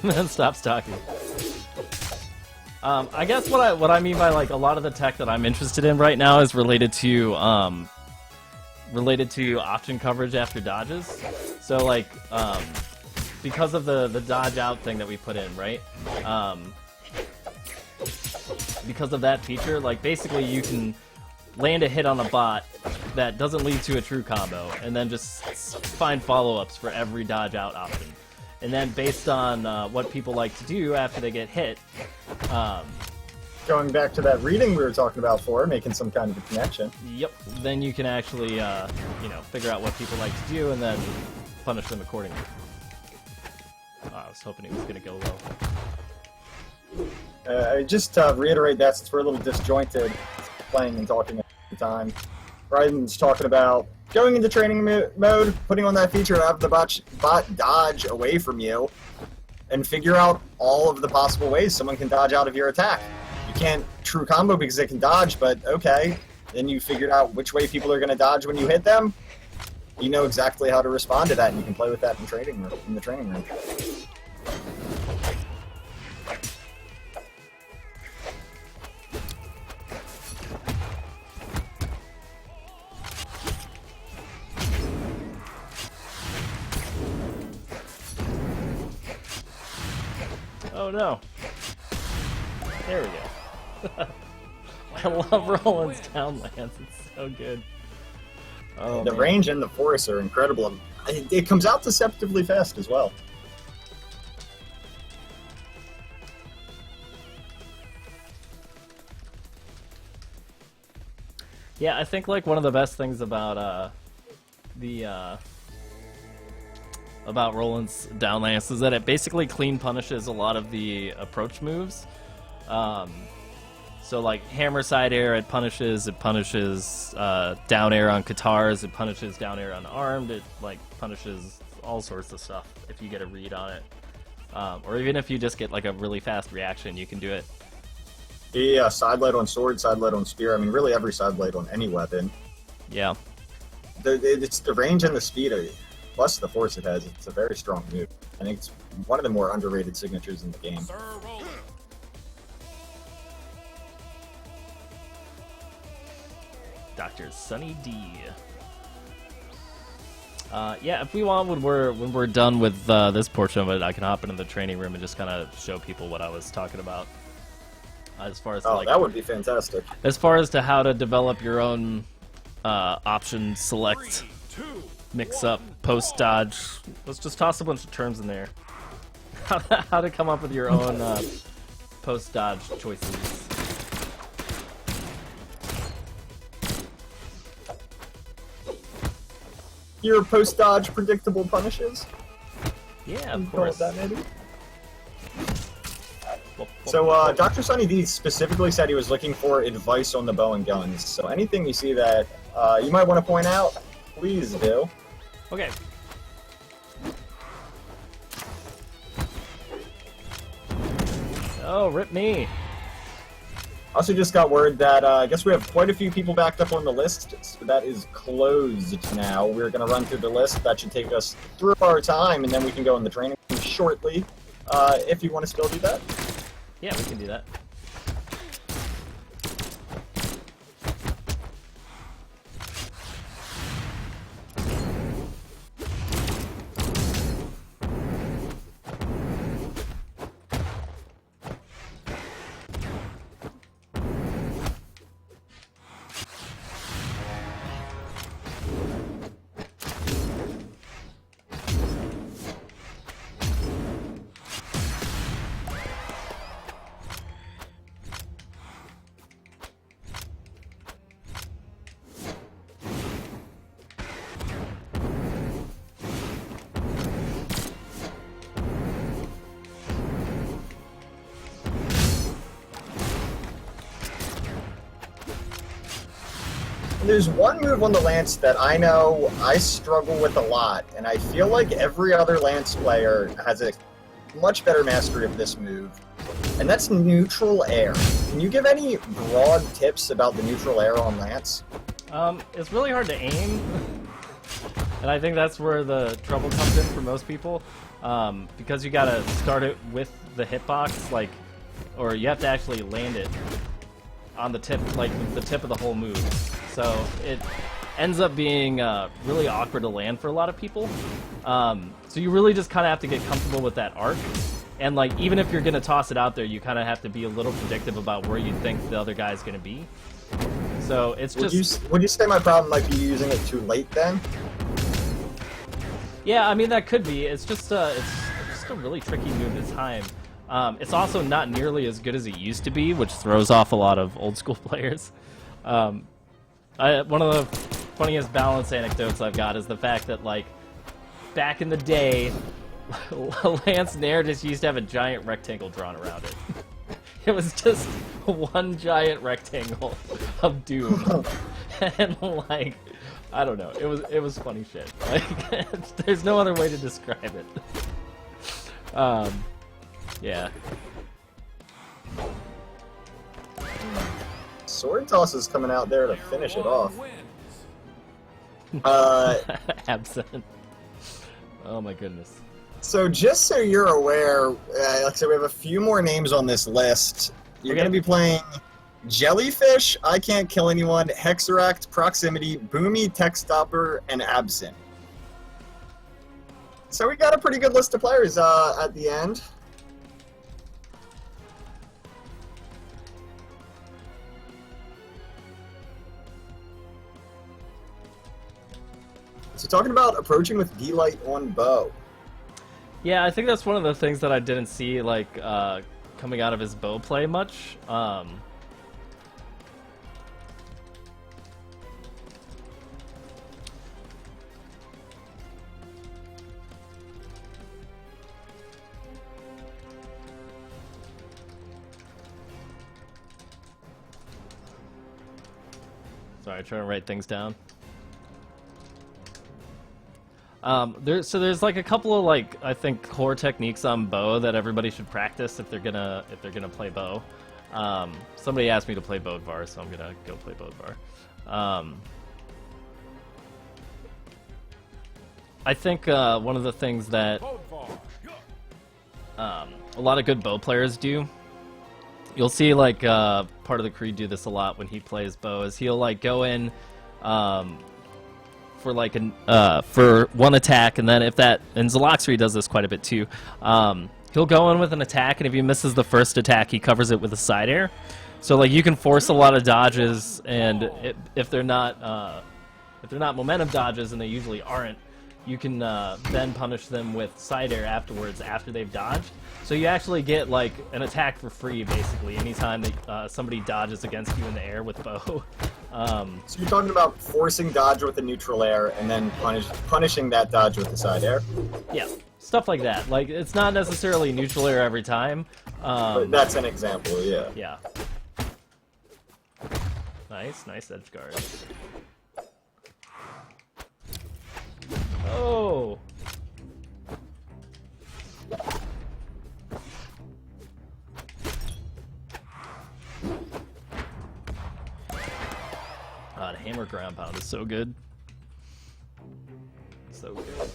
Then stops talking. I guess what I mean by, like, a lot of the tech that I'm interested in right now is related to option coverage after dodges. So, like, because of the dodge out thing that we put in, right? Because of that feature, like, basically you can land a hit on a bot that doesn't lead to a true combo, and then just find follow-ups for every dodge out option. And then based on what people like to do after they get hit, Going back to that reading we were talking about before, making some kind of a connection. yep, then you can actually, figure out what people like to do and then punish them accordingly. I was hoping it was going to go well. I just reiterate that since we're a little disjointed playing and talking at the time. Raidhyn's talking about going into training mode, putting on that feature to have the bot dodge away from you, and figure out all of the possible ways someone can dodge out of your attack. You can't true combo because they can dodge, but okay. Then you figured out which way people are going to dodge when you hit them. you know exactly how to respond to that, and you can play with that in the training room. Oh no. There we go. I love Roland's down lands. It's so good. Oh, The man. range and the force are incredible. It comes out deceptively fast as well. Yeah, I think like one of the best things about about Roland's down lance is that it basically clean punishes a lot of the approach moves. So like hammer side air, it punishes down air on Katars, it punishes down air on armed, it like punishes all sorts of stuff if you get a read on it. Or even if you just get like a really fast reaction, you can do it. Yeah, side light on sword, side light on spear. I mean, really every side light on any weapon. Yeah. It's the range and the speed, plus the force it has. It's a very strong move. I think it's one of the more underrated signatures in the game. Sir Roland. Dr. Sunny D. Yeah, if we want, when we're done with this portion of it, I can hop into the training room and just kind of show people what I was talking about. As far as like, that would be fantastic. as far as to how to develop your own option select, 3, 2, mix up, post dodge. Let's just toss a bunch of terms in there. How to come up with your own post dodge choices. Your post dodge predictable punishes. Yeah, of Call it course. that, maybe. So, Dr. Sunny D specifically said he was looking for advice on the bow and guns. So, anything you see that you might want to point out, please do. Okay. Oh, rip me. Also, just got word that I guess we have quite a few people backed up on the list. So that is closed now. We're going to run through the list. That should take us through our time, and then we can go in the training room shortly. If you want to still do that. Yeah, we can do that. There's one move on the Lance that I know I struggle with a lot, and I feel like every other Lance player has a much better mastery of this move, and that's neutral air. Can you give any broad tips about the neutral air on Lance? It's really hard to aim, and I think that's where the trouble comes in for most people, because you gotta start it with the hitbox, like, or you have to actually land it on the tip, like the tip of the whole move. So it ends up being really awkward to land for a lot of people. So you really just kind of have to get comfortable with that arc. And like, even if you're gonna toss it out there, you kind of have to be a little predictive about where you think the other guy's gonna be. So it's just. Would you say my problem might be using it too late then? Yeah, I mean that could be. It's just a really tricky move to time. It's also not nearly as good as it used to be, which throws off a lot of old school players. One of the funniest balance anecdotes I've got is the fact that, like, back in the day, Lance Nair just used to have a giant rectangle drawn around it. It was just one giant rectangle of doom. And, like, I don't know, it was funny shit. Like, there's no other way to describe it. Yeah. Sword Toss is coming out there to finish it off. Wins. Absent. Oh my goodness. So just so you're aware, like I said, we have a few more names on this list. You're Okay. going to be playing Jellyfish, I Can't Kill Anyone, Hexeract, Proximity, Boomy, Tech Stopper, and Absent. So we got a pretty good list of players at the end. So talking about approaching with D-Light on bow. Yeah, I think that's one of the things that I didn't see, like, coming out of his bow play much. Sorry, trying to write things down. There's like a couple of, like, I think core techniques on bow that everybody should practice if they're gonna play bow. Somebody asked me to play Bodvar, so I'm gonna go play Bodvar. I think one of the things that a lot of good bow players do, you'll see like part of the Creed do this a lot when he plays bow, is he'll like go in for like for one attack, and then if that, and Zaloxry does this quite a bit too, he'll go in with an attack, and if he misses the first attack, he covers it with a side air. So like you can force a lot of dodges, and if they're not momentum dodges, and they usually aren't, you can then punish them with side air afterwards after they've dodged. So you actually get like an attack for free basically anytime that somebody dodges against you in the air with bow. So you're talking about forcing dodge with a neutral air and then punishing that dodge with the side air? Yeah, stuff like that. Like, it's not necessarily neutral air every time. But that's an example, yeah. Yeah. Nice edge guard. Oh! God, hammer ground pound is so good. So good.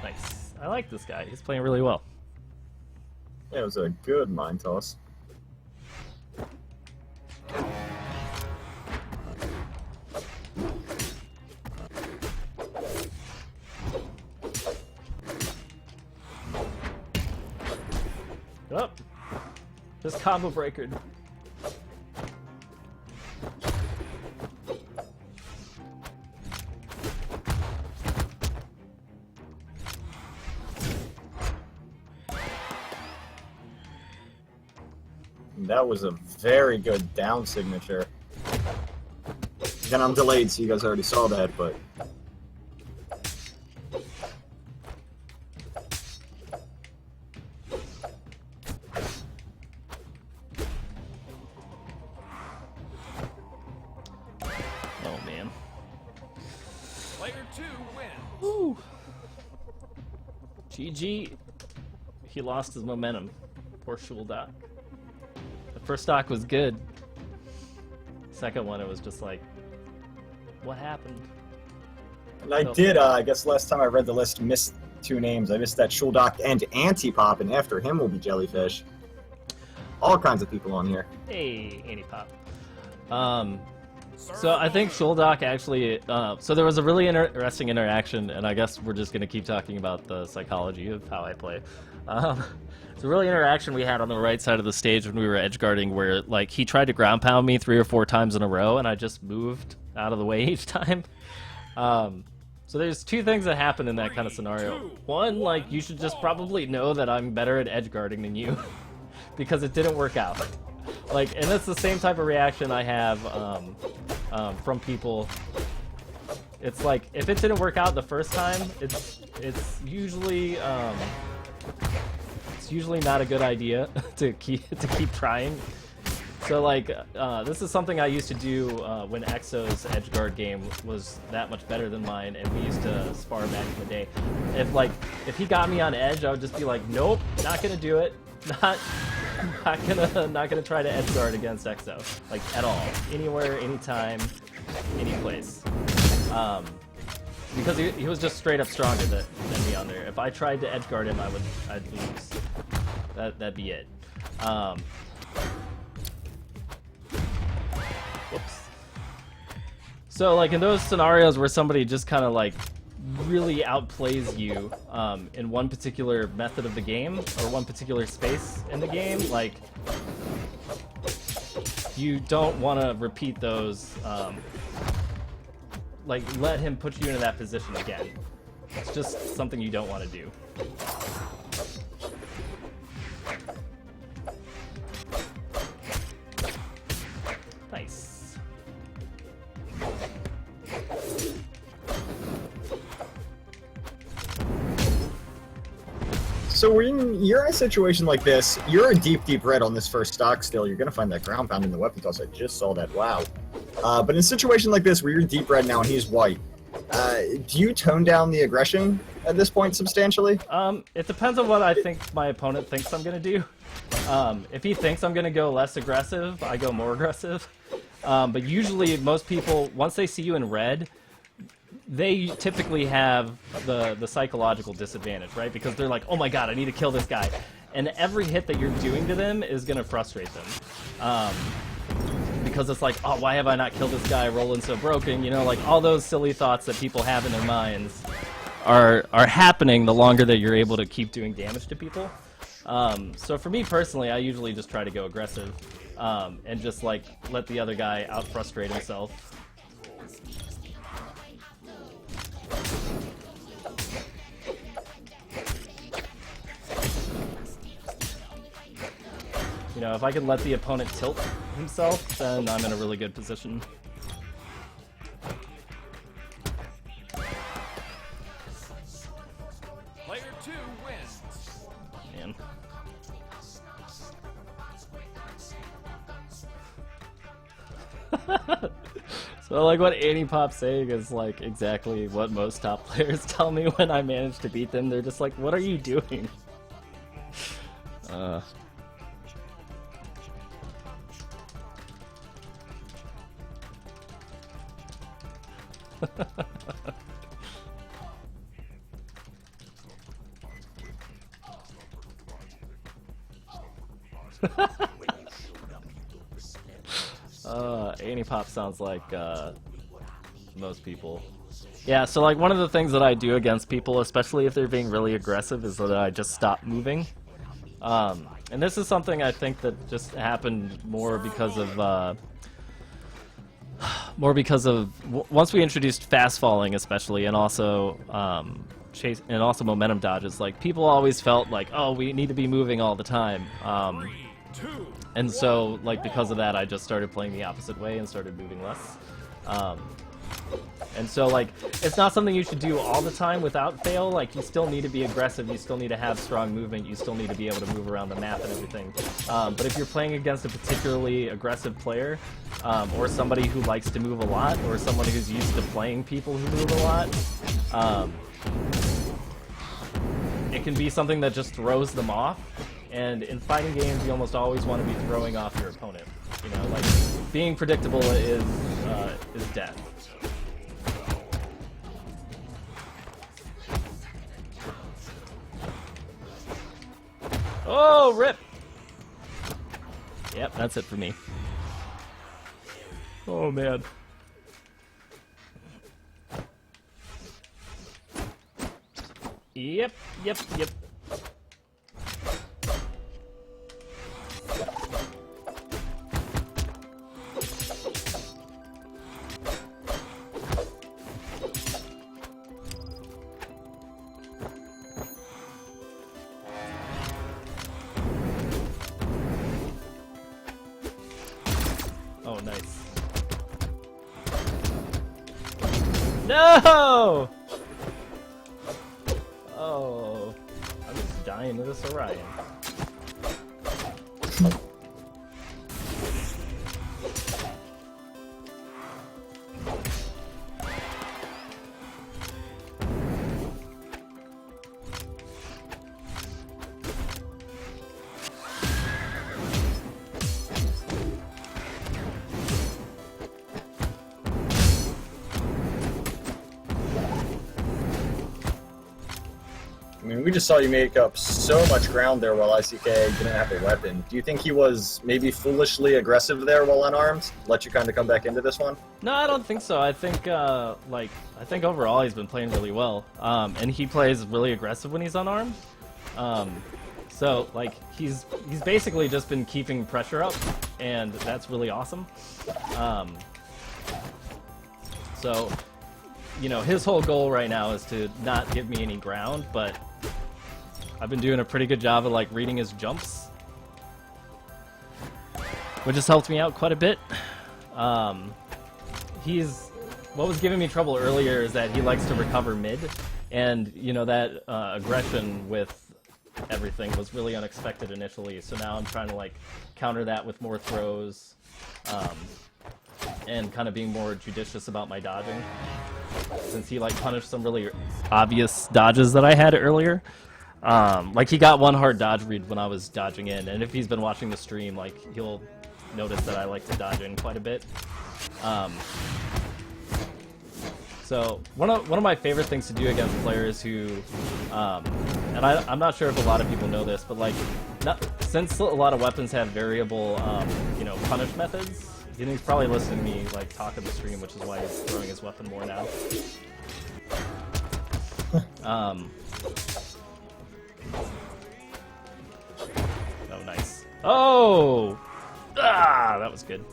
Nice. I like this guy. He's playing really well. Yeah, it was a good mind toss. Up. Just combo breaker. That was a very good down signature. Again, I'm delayed, so you guys already saw that, but... Oh, man. Player 2 wins. Woo! GG. He lost his momentum. Poor Shuldak. The first stock was good. Second one, it was just like, what happened? And I did, I guess last time I read the list, missed two names. I missed that Shuldak and Antipop, and after him will be Jellyfish. All kinds of people on here. Hey, Antipop. So I think Shuldak actually, so there was a really interesting interaction, and I guess we're just going to keep talking about the psychology of how I play. It's a really interaction we had on the right side of the stage when we were edge guarding, where like he tried to ground pound me 3 or 4 times in a row, and I just moved out of the way each time. So there's 2 things that happen in that kind of scenario. One, like you should just probably know that I'm better at edge guarding than you, because it didn't work out. Like, and it's the same type of reaction I have from people. It's like if it didn't work out the first time, it's usually not a good idea to keep trying. So like this is something I used to do when Exo's edgeguard game was that much better than mine, and we used to spar back in the day. If he got me on edge, I would just be like, nope, not gonna do it. not gonna try to edge guard against Exo, like at all, anywhere, anytime, any place. Because he was just straight up stronger than me on there. If I tried to edge guard him, I'd lose. That'd be it. Whoops. So like in those scenarios where somebody just kind of like really outplays you in one particular method of the game or one particular space in the game, like you don't want to repeat those. Like let him put you into that position again. It's just something you don't want to do. Nice. So when you're in a situation like this, you're a deep red on this first stock still. You're going to find that ground pound in the weapon toss. I just saw that. Wow. But in a situation like this where you're deep red now and he's white, do you tone down the aggression at this point substantially? It depends on what I think my opponent thinks I'm going to do. If he thinks I'm going to go less aggressive, I go more aggressive. But usually most people, once they see you in red, they typically have the psychological disadvantage, right? Because they're like, oh my god, I need to kill this guy. And every hit that you're doing to them is going to frustrate them. Because it's like, oh, why have I not killed this guy rolling so broken? You know, like all those silly thoughts that people have in their minds are happening the longer that you're able to keep doing damage to people. So for me personally, I usually just try to go aggressive and just like let the other guy out frustrate himself. You know, if I can let the opponent tilt himself, then I'm in a really good position. Player 2 wins. Man. So like what Anipop's saying is like exactly what most top players tell me when I manage to beat them. They're just like, what are you doing? Anipop sounds like most people. Yeah, so like one of the things that I do against people, especially if they're being really aggressive, is that I just stop moving. And this is something I think that just happened more because of once we introduced fast falling, especially, and also chase and also momentum dodges. Like people always felt like, oh, we need to be moving all the time. 3, 2, And so, like, because of that, I just started playing the opposite way and started moving less. And so, like, it's not something you should do all the time without fail. Like, you still need to be aggressive, you still need to have strong movement, you still need to be able to move around the map and everything. But if you're playing against a particularly aggressive player, or somebody who likes to move a lot, or somebody who's used to playing people who move a lot, it can be something that just throws them off. And in fighting games, you almost always want to be throwing off your opponent. You know, like, being predictable is death. Oh, rip! Yep, that's it for me. Oh, man. Yep. Oh, nice. No! Oh, I'm just dying to this Orion. I mean, we just saw you make up so much ground there while ICK didn't have a weapon. Do you think he was maybe foolishly aggressive there while unarmed? Let you kind of come back into this one? No, I don't think so. I think I think overall he's been playing really well, and he plays really aggressive when he's unarmed. So like he's basically just been keeping pressure up, and that's really awesome. So, you know, his whole goal right now is to not give me any ground, but I've been doing a pretty good job of like reading his jumps, which has helped me out quite a bit. What was giving me trouble earlier is that he likes to recover mid, and you know that aggression with everything was really unexpected initially. So now I'm trying to like counter that with more throws, and kind of being more judicious about my dodging, since he like punished some really obvious dodges that I had earlier. Like he got one hard dodge read when I was dodging in, and if he's been watching the stream, like he'll notice that I like to dodge in quite a bit. So one of my favorite things to do against players who, and I'm not sure if a lot of people know this, but like, since a lot of weapons have variable, you know, punish methods, he's probably listening to me like talk in the stream, which is why he's throwing his weapon more now. Oh, nice. Oh! Ah, that was good.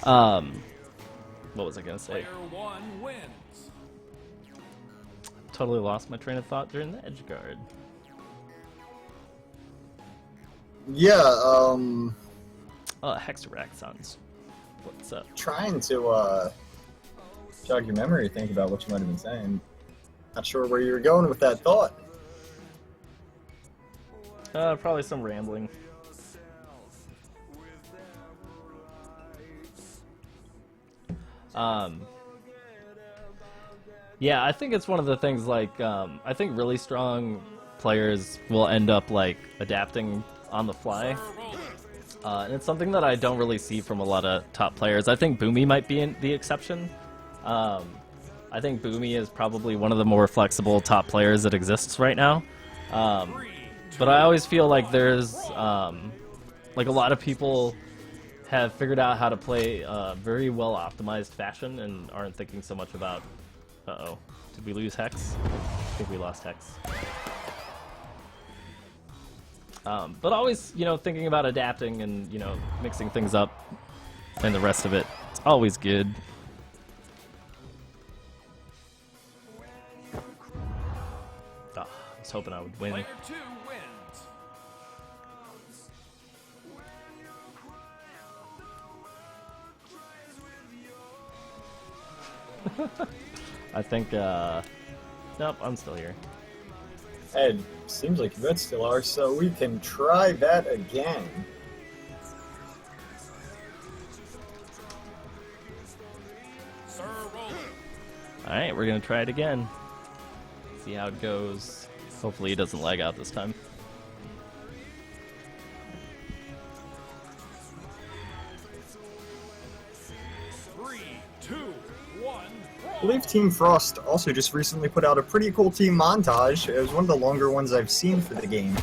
What was I gonna say? Player 1 wins. Totally lost my train of thought during the edge guard. Yeah, Hexaraxons. What's up? trying to jog your memory, think about what you might have been saying. Not sure where you were going with that thought. Probably some rambling. Yeah, I think it's one of the things, like, I think really strong players will end up, like, adapting on the fly. And it's something that I don't really see from a lot of top players. I think Boomy might be the exception. I think Boomy is probably one of the more flexible top players that exists right now. But I always feel like there's, like, a lot of people have figured out how to play very well optimized fashion and aren't thinking so much about, uh-oh, did we lose Hex? I think we lost Hex. But always, you know, thinking about adapting and, you know, mixing things up and the rest of it. It's always good. Oh, I was hoping I would win. Player 2 wins. I think, nope, I'm still here. Ed, seems like you both still are, so we can try that again. Sir Roland. Alright, we're gonna try it again. See how it goes. Hopefully it doesn't lag out this time. Three, two, one. I believe Team Frost also just recently put out a pretty cool team montage. It was one of the longer ones I've seen for the game.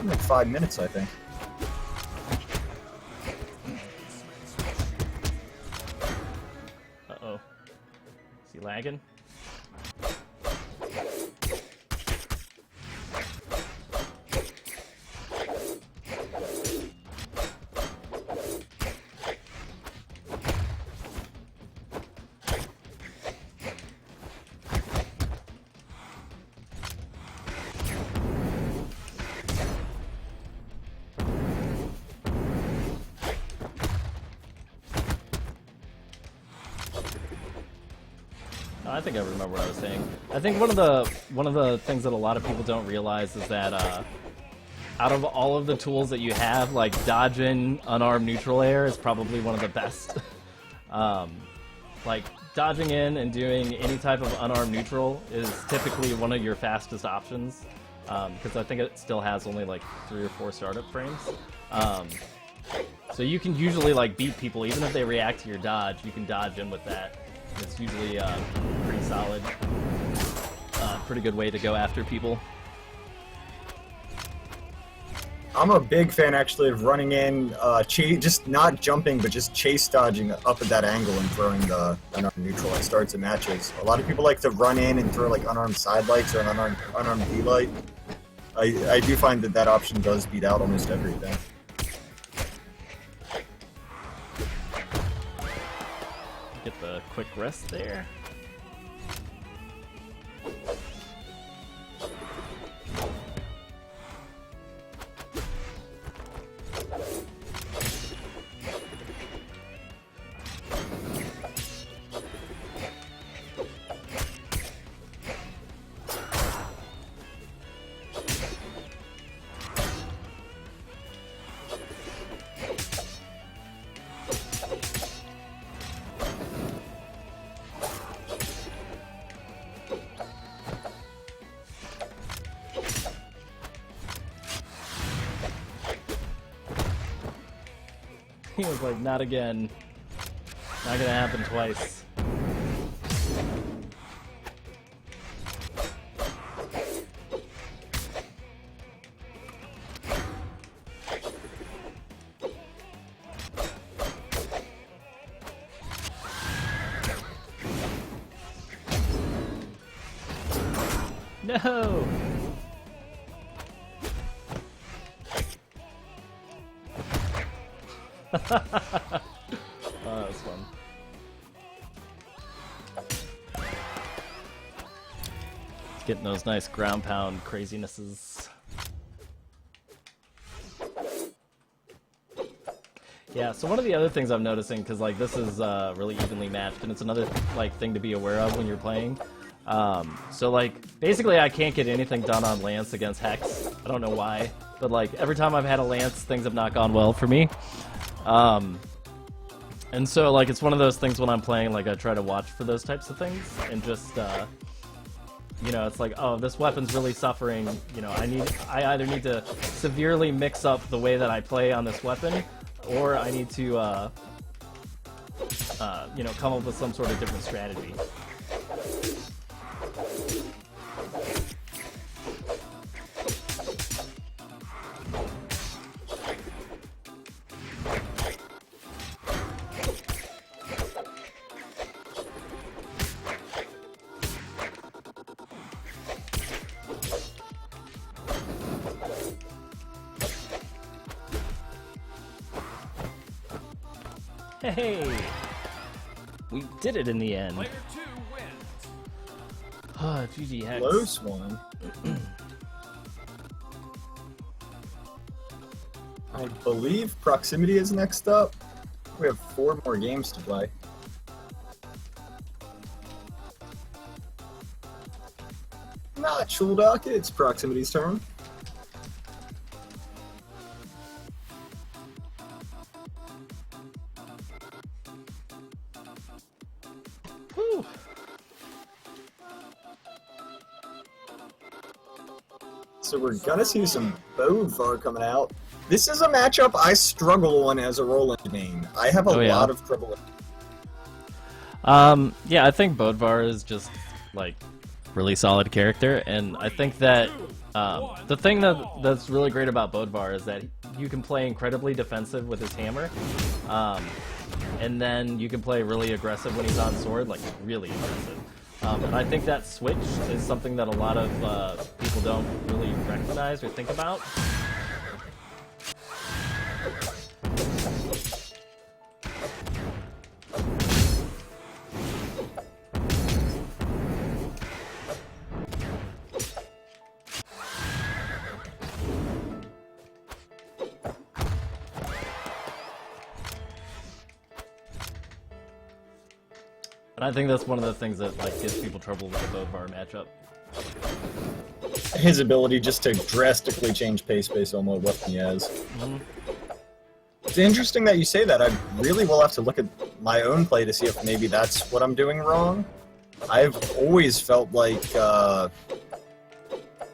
Like 5 minutes, I think. Uh-oh. Is he lagging? I think I remember what I was saying. I think one of the things that a lot of people don't realize is that out of all of the tools that you have, like dodging unarmed neutral air is probably one of the best. Like dodging in and doing any type of unarmed neutral is typically one of your fastest options, because I think it still has only like 3 or 4 startup frames. So you can usually like beat people even if they react to your dodge. You can dodge in with that. It's usually pretty solid. pretty good way to go after people. I'm a big fan, actually, of running in, just not jumping, but just chase dodging up at that angle and throwing the unarmed neutral at starts and matches. A lot of people like to run in and throw, like, unarmed side lights or an unarmed D-light. I do find that that option does beat out almost everything. Get the quick rest there. He was like, not again. Not gonna happen twice. No! Oh, that was fun. Getting those nice ground pound crazinesses. Yeah, so one of the other things I'm noticing, because like this is really evenly matched, and it's another like thing to be aware of when you're playing. So like basically I can't get anything done on Lance against Hex. I don't know why, but like every time I've had a Lance, things have not gone well for me. And so, like, it's one of those things when I'm playing, like, I try to watch for those types of things, and just, you know, it's like, oh, this weapon's really suffering, you know, I either need to severely mix up the way that I play on this weapon, or I need to, you know, come up with some sort of different strategy. Hey! We did it in the end. Player 2 wins. Ah, GG Hex. Close one. I believe Proximity is next up. We have 4 more games to play. Not Shuldok, it's Proximity's turn. Whew. So we're gonna see some Bodvar coming out. This is a matchup I struggle on as a Roland main. I have a lot of trouble. Yeah, I think Bodvar is just like really solid character, and I think that the thing that's really great about Bodvar is that you can play incredibly defensive with his hammer, and then you can play really aggressive when he's on sword, like really aggressive. And I think that switch is something that a lot of people don't really recognize or think about. And I think that's one of the things that like gives people trouble with the Bodvar matchup. His ability just to drastically change pace based on what weapon he has. Mm-hmm. It's interesting that you say that. I really will have to look at my own play to see if maybe that's what I'm doing wrong. I've always felt like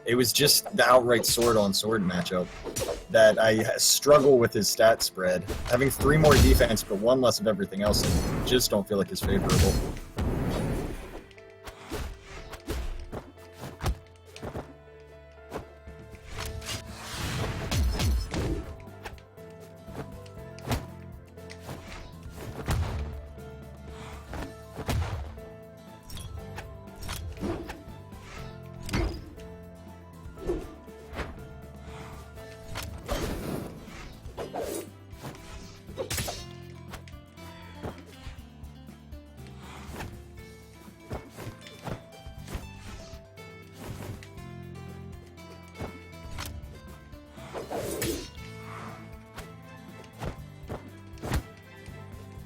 it was just the outright sword-on-sword matchup that I struggle with his stat spread. Having 3 more defense but 1 less of everything else, I just don't feel like is favorable.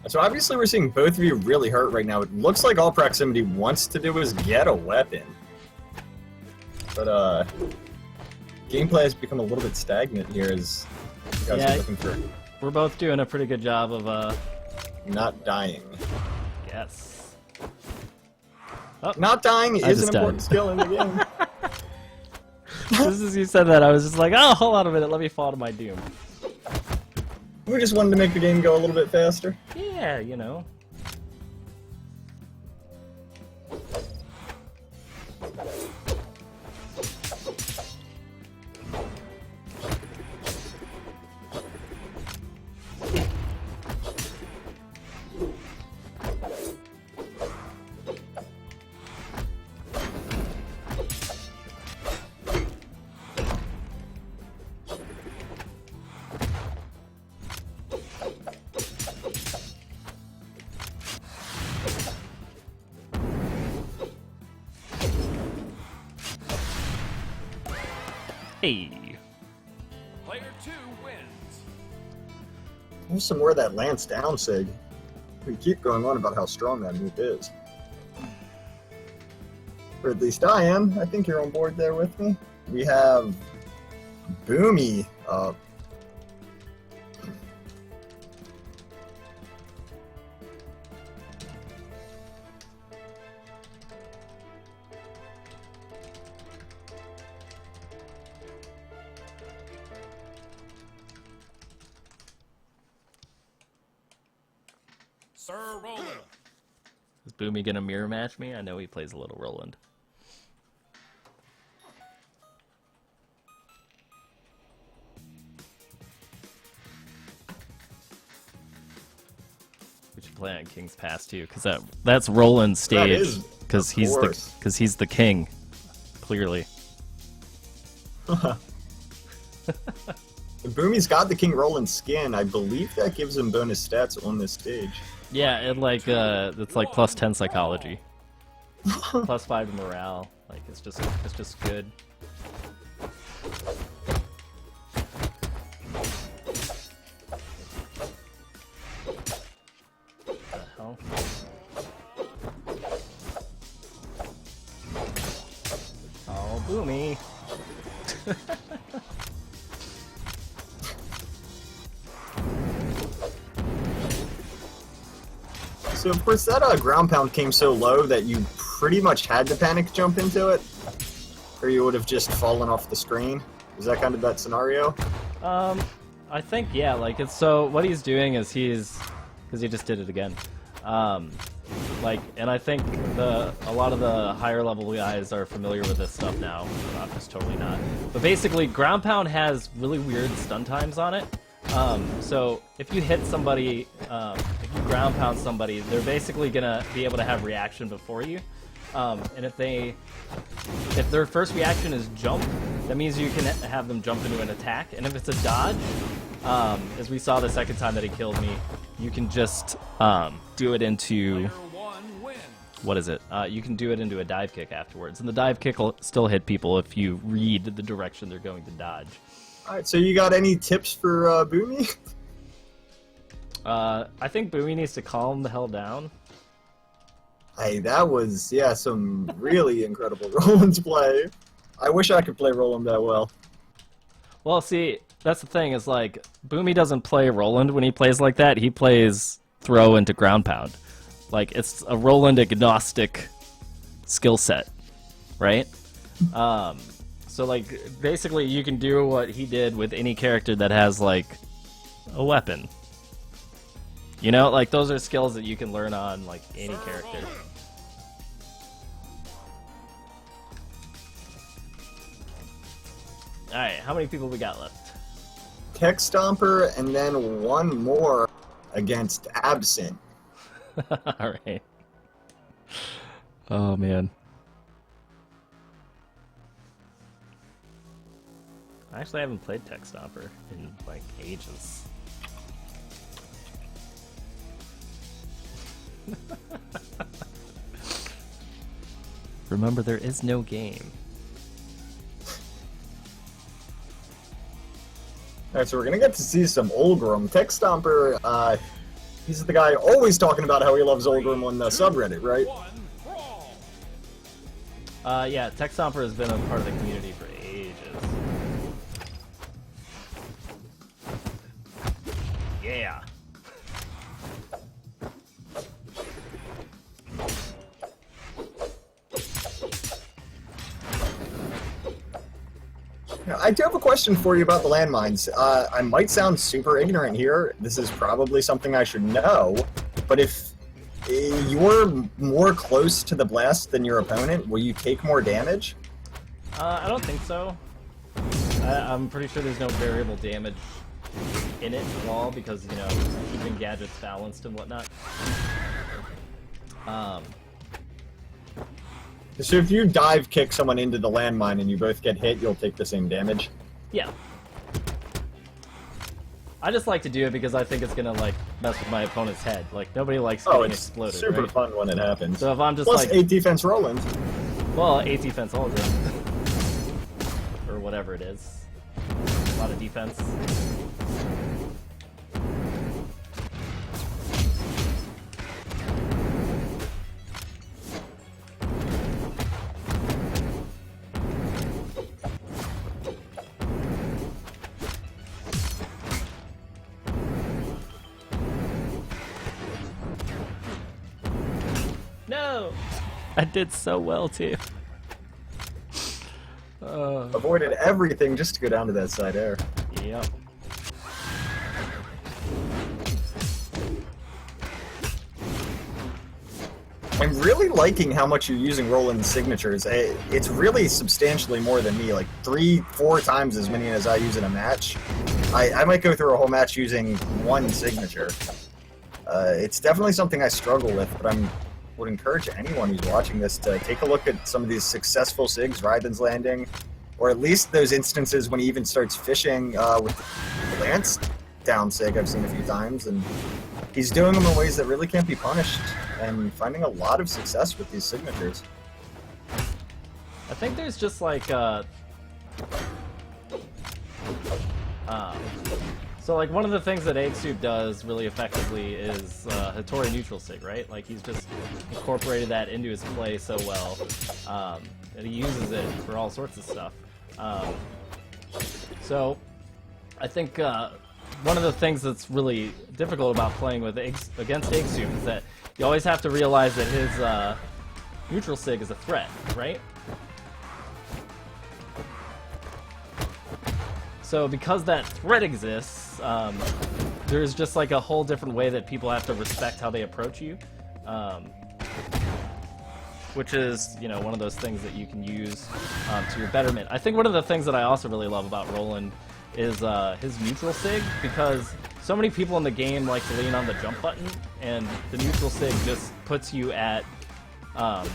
So obviously we're seeing both of you really hurt right now. It looks like all Proximity wants to do is get a weapon. But gameplay has become a little bit stagnant here as you guys are looking for We're both doing a pretty good job of not dying. yes. Not dying I is an just important died. skill in the game. Just as you said that, I was just like, oh, hold on a minute, let me fall to my doom. We just wanted to make the game go a little bit faster. Yeah, you know. Hey. Player 2 wins. There's some more of that Lance down sig. We keep going on about how strong that move is. Or at least I am. I think you're on board there with me. We have Boomy up. Sir Roland. Is Boomy gonna mirror match me? I know he plays a little Roland. We should play on King's Pass too, because that's Roland's That stage. is, Because of he's course. the king, clearly. Boomy's got the King Roland skin. I believe that gives him bonus stats on this stage. Yeah, it's like plus 10 psychology, plus 5 to morale. Like it's just good. What the hell? Oh, Boomy. So of course that ground pound came so low that you pretty much had to panic jump into it, or you would have just fallen off the screen. Is that kind of that scenario? I think yeah. Like it's so what he's doing is because he just did it again. And I think a lot of the higher level guys are familiar with this stuff now. I'm just totally not. But basically, ground pound has really weird stun times on it. So if you hit somebody, if you ground pound somebody, they're basically gonna be able to have reaction before you. And if their first reaction is jump, that means you can have them jump into an attack. And if it's a dodge, as we saw the second time that he killed me, you can just do it into Player 1 wins. what is it? You can do it into a dive kick afterwards, and the dive kick will still hit people if you read the direction they're going to dodge. Alright, so you got any tips for Boomy? I think Boomy needs to calm the hell down. Hey, that was, yeah, some really incredible Roland's play. I wish I could play Roland that well. Well, see, that's the thing, is like, Boomy doesn't play Roland when he plays like that, he plays throw into ground pound. Like, it's a Roland agnostic skill set, right? So, like, basically you can do what he did with any character that has, like, a weapon. You know, like, those are skills that you can learn on, like, any character. Alright, how many people we got left? Tech Stomper, and then one more against Absent. Alright. Oh, man. I actually haven't played Tech Stomper in, like, ages. Remember, there is no game. Alright, so we're gonna get to see some Olgrim. Tech Stomper, He's the guy always talking about how he loves Olgrim on the subreddit, right? Brawl. Yeah, Tech Stomper has been a part of the community for ages. Yeah. Now, I do have a question for you about the landmines. I might sound super ignorant here. This is probably something I should know, but if you're more close to the blast than your opponent, will you take more damage? I don't think so. I'm pretty sure there's no variable damage in it at all because, you know, keeping gadgets balanced and whatnot. So if you dive kick someone into the landmine and you both get hit, you'll take the same damage? Yeah. I just like to do it because I think it's gonna, like, mess with my opponent's head. Like, nobody likes getting it's exploded, super right? fun when it happens. So if I'm just Plus like... 8 defense Roland. Well, 8 defense all good. Or whatever it is. A lot of defense. No! I did so well, too. Avoided everything just to go down to that side air. Yep. I'm really liking how much you're using Roland's signatures. It's really substantially more than me, like 3-4 times as many as I use in a match. I might go through a whole match using one signature. It's definitely something I struggle with, but would encourage anyone who's watching this to take a look at some of these successful SIGs Raidhyn's landing, or at least those instances when he even starts fishing with the Lance down SIG I've seen a few times, and he's doing them in ways that really can't be punished, and finding a lot of success with these signatures. I think there's just like so like one of the things that Egg Soup does really effectively is Hattori neutral sig, right? Like he's just incorporated that into his play so well, and he uses it for all sorts of stuff. So I think one of the things that's really difficult about playing with against Egg Soup is that you always have to realize that his neutral sig is a threat, right? So because that threat exists, there's just like a whole different way that people have to respect how they approach you, which is, you know, one of those things that you can use to your betterment. I think one of the things that I also really love about Roland is his neutral sig, because so many people in the game like to lean on the jump button, and the neutral sig just puts you at the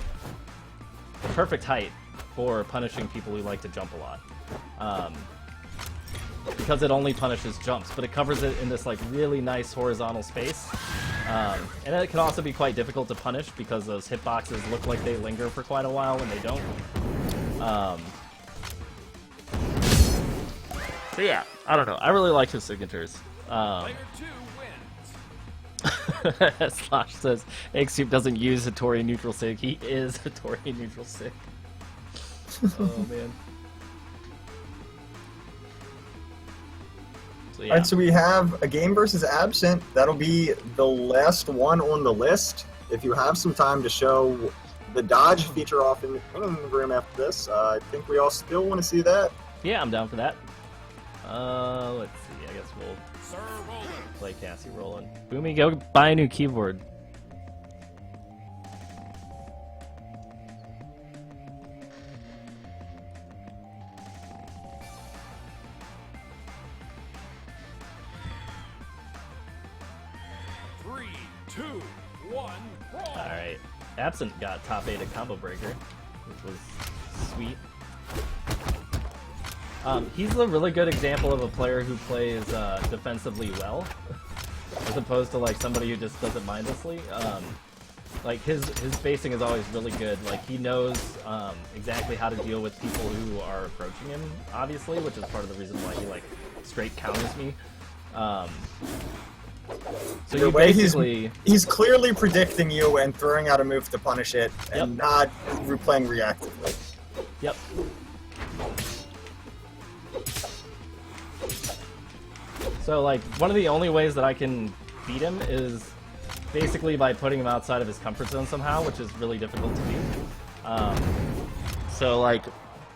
perfect height for punishing people who like to jump a lot. Because it only punishes jumps, but it covers it in this like really nice horizontal space. And it can also be quite difficult to punish because those hitboxes look like they linger for quite a while when they don't. So yeah, I don't know. I really like his signatures. Player 2 wins. Slash says, Egg Soup doesn't use Hattori neutral sig. He is Hattori neutral sig. Oh man. So, yeah. Alright, so we have a game versus Absent. That'll be the last one on the list. If you have some time to show the dodge feature off in the room after this, I think we all still want to see that. Yeah, I'm down for that. Let's see. I guess we'll Sir Roland. play Cassie Roland. Boomy, go buy a new keyboard. Three, two, one, brawl. Alright. Absent got top 8 at Combo Breaker, which was sweet. He's a really good example of a player who plays defensively well, as opposed to like somebody who just does it mindlessly. Like his spacing is always really good. Like he knows exactly how to deal with people who are approaching him, obviously, which is part of the reason why he like straight counters me. So The you way basically... he's clearly predicting you and throwing out a move to punish it, and not playing reactively. Yep. So, like, one of the only ways that I can beat him is basically by putting him outside of his comfort zone somehow, which is really difficult to do. So, like,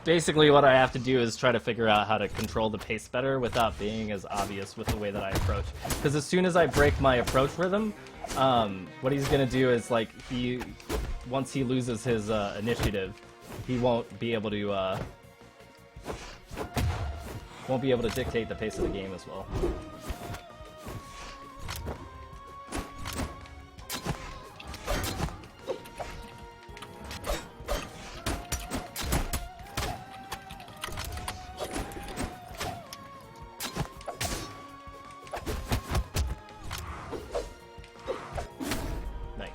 basically what I have to do is try to figure out how to control the pace better without being as obvious with the way that I approach. Because as soon as I break my approach rhythm, what he's going to do is, like, once he loses his initiative, he won't be able to dictate the pace of the game as well. Nice.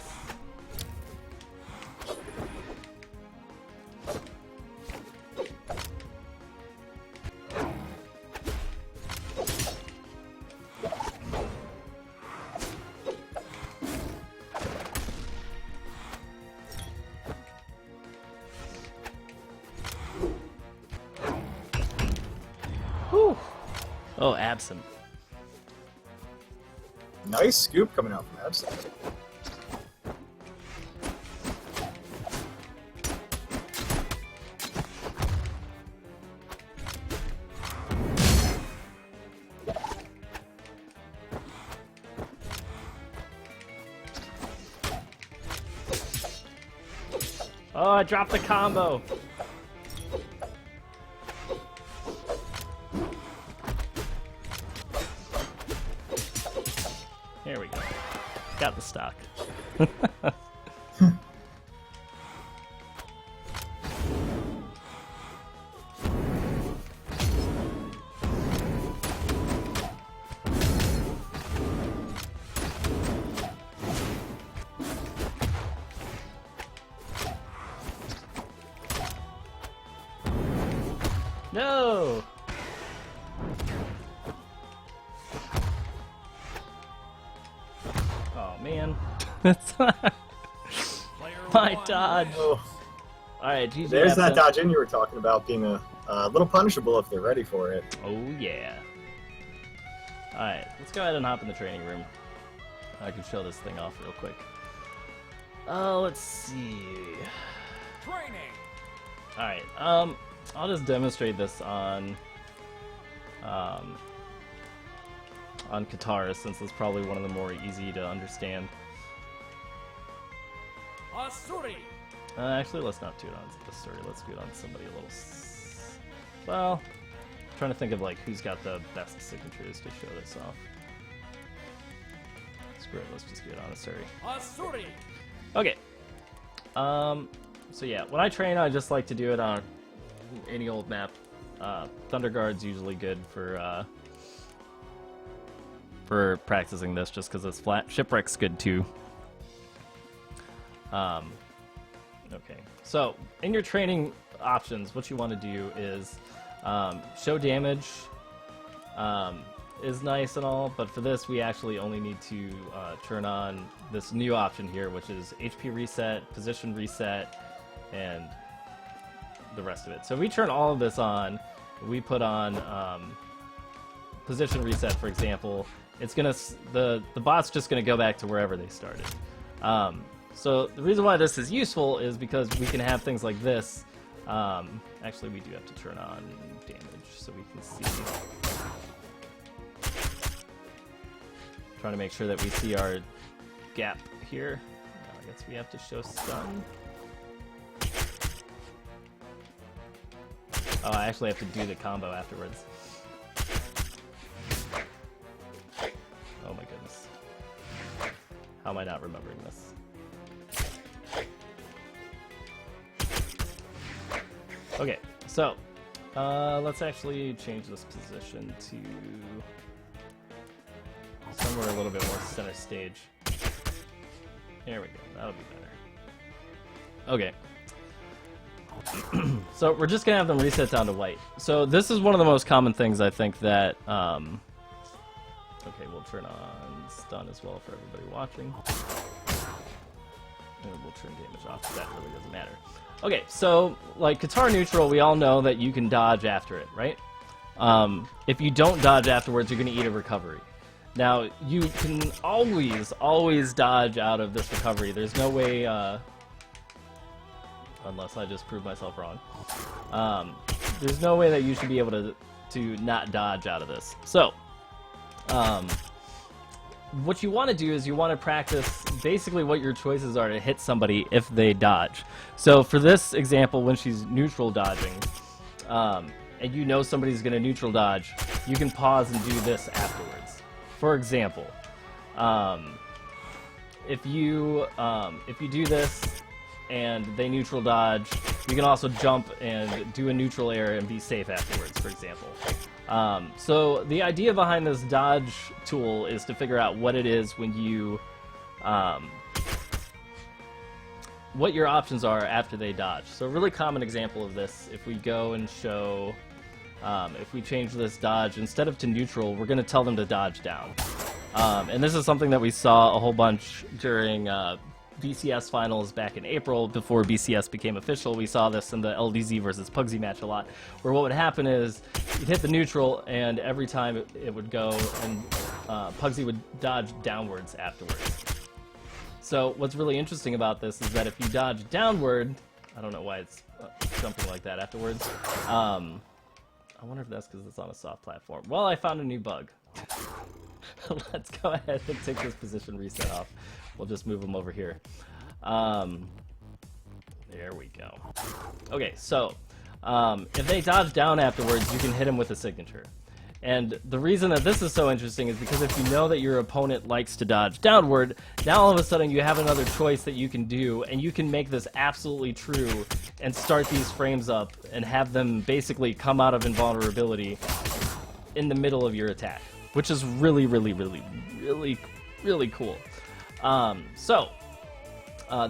Whew. Oh, absent. Nice scoop coming out from Absent. Oh, I dropped the combo. Here we go. Got the stock. No! Oh man. That's Player my one dodge. Oh, Alright, GG. there's that Absent. dodge in you were talking about being a little punishable if they're ready for it. Oh yeah. Alright, let's go ahead and hop in the training room. I can show this thing off real quick. Let's see. Training. Alright, I'll just demonstrate this on Katar, since it's probably one of the more easy to understand. Asuri. Actually, let's not do it on this story. Let's do it on somebody a little. Well, I'm trying to think of like who's got the best signatures to show this off. Screw it. Let's just do it on a story. Asuri. Okay. So yeah, when I train, I just like to do it on any old map. Thunder Guard's usually good for practicing this, just because it's flat. Shipwreck's good too. Okay, so in your training options, what you want to do is show damage is nice and all, but for this we actually only need to turn on this new option here, which is HP reset, position reset, and the rest of it. So if we turn all of this on, we put on position reset, for example, it's gonna the bot's just gonna go back to wherever they started. So the reason why this is useful is because we can have things like this. Actually, we do have to turn on damage so we can see. Trying to make sure that we see our gap here. I guess we have to show stun. Oh, I actually have to do the combo afterwards. Oh my goodness. How am I not remembering this? Okay, so let's actually change this position to somewhere a little bit more center stage. There we go, that'll be better. Okay. So we're just gonna have them reset down to white. So this is one of the most common things I think that, okay, we'll turn on stun as well for everybody watching. And we'll turn damage off, that really doesn't matter. Okay, so, like, Katar neutral, we all know that you can dodge after it, right? If you don't dodge afterwards, you're going to eat a recovery. Now, you can always dodge out of this recovery. There's no way, unless I just prove myself wrong. There's no way that you should be able to not dodge out of this. So, what you want to do is you want to practice basically what your choices are to hit somebody if they dodge. So for this example, when she's neutral dodging, and you know somebody's going to neutral dodge, you can pause and do this afterwards. For example, if you do this and they neutral dodge, you can also jump and do a neutral air and be safe afterwards, for example. So the idea behind this dodge tool is to figure out what it is when you, what your options are after they dodge. So a really common example of this, if we go and show, if we change this dodge, instead of to neutral, we're going to tell them to dodge down. And this is something that we saw a whole bunch during BCS finals back in April, before BCS became official. We saw this in the LDZ versus Pugsy match a lot, where what would happen is you'd hit the neutral, and every time it would go, and Pugsy would dodge downwards afterwards. So what's really interesting about this is that if you dodge downward, I don't know why it's jumping like that afterwards. I wonder if that's because it's on a soft platform. Well, I found a new bug. Let's go ahead and take this position reset off. We'll just move them over here. There we go. Okay, so if they dodge down afterwards, you can hit them with a signature. And the reason that this is so interesting is because if you know that your opponent likes to dodge downward, now all of a sudden you have another choice that you can do, and you can make this absolutely true and start these frames up and have them basically come out of invulnerability in the middle of your attack, which is really, really, really, really, really cool. The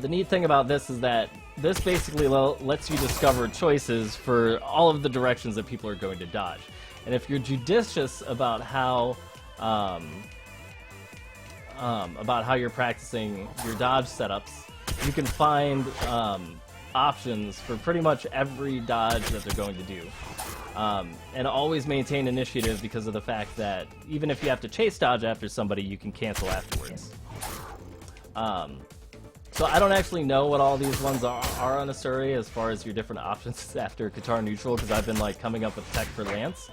neat thing about this is that this basically lets you discover choices for all of the directions that people are going to dodge. And if you're judicious about how you're practicing your dodge setups, you can find options for pretty much every dodge that they're going to do. And always maintain initiative because of the fact that even if you have to chase dodge after somebody, you can cancel afterwards. So I don't actually know what all these ones are on Asuri as far as your different options after Katar neutral, because I've been like coming up with tech for Lance.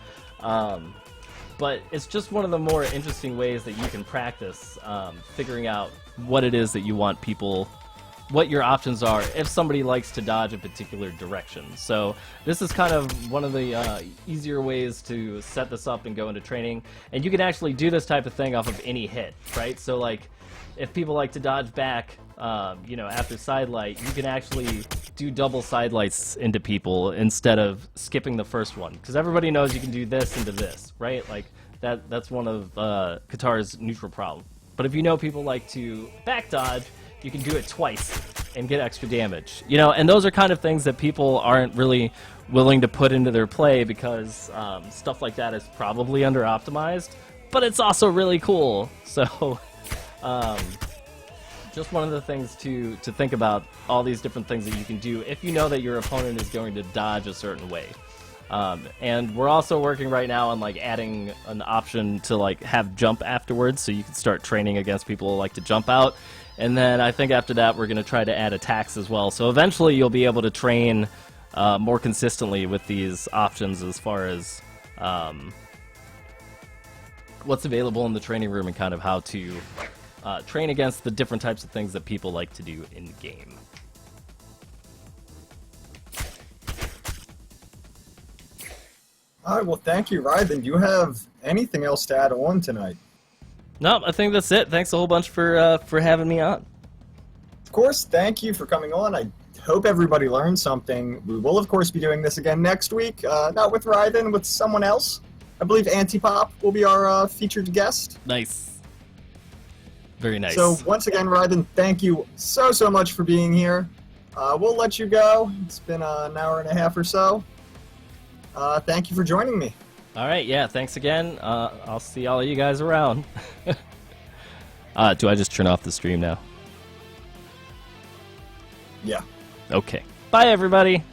But it's just one of the more interesting ways that you can practice figuring out what it is that you want people, what your options are if somebody likes to dodge a particular direction. So this is kind of one of the easier ways to set this up and go into training. And you can actually do this type of thing off of any hit, right? So like if people like to dodge back, you know, after sidelight, you can actually do double sidelights into people instead of skipping the first one, because everybody knows you can do this into this, right? Like that's one of Katar's neutral problem. But if you know people like to back dodge, you can do it twice and get extra damage. You know, and those are kind of things that people aren't really willing to put into their play because stuff like that is probably under optimized, but it's also really cool. So just one of the things to think about, all these different things that you can do if you know that your opponent is going to dodge a certain way. And we're also working right now on like adding an option to like have jump afterwards, so you can start training against people who like to jump out. And then I think after that we're going to try to add attacks as well. So eventually you'll be able to train more consistently with these options as far as what's available in the training room and kind of how to train against the different types of things that people like to do in the game. All right, well, thank you, Raidhyn. Do you have anything else to add on tonight? No, I think that's it. Thanks a whole bunch for having me on. Of course, thank you for coming on. I hope everybody learned something. We will, of course, be doing this again next week. Not with Raidhyn, with someone else. I believe Antipop will be our featured guest. Nice. Very nice. So, once again, Raidhyn, thank you so much for being here. We'll let you go. It's been an hour and a half or so. Thank you for joining me. All right, yeah, thanks again. I'll see all of you guys around. Do I just turn off the stream now? Yeah. Okay. Bye, everybody.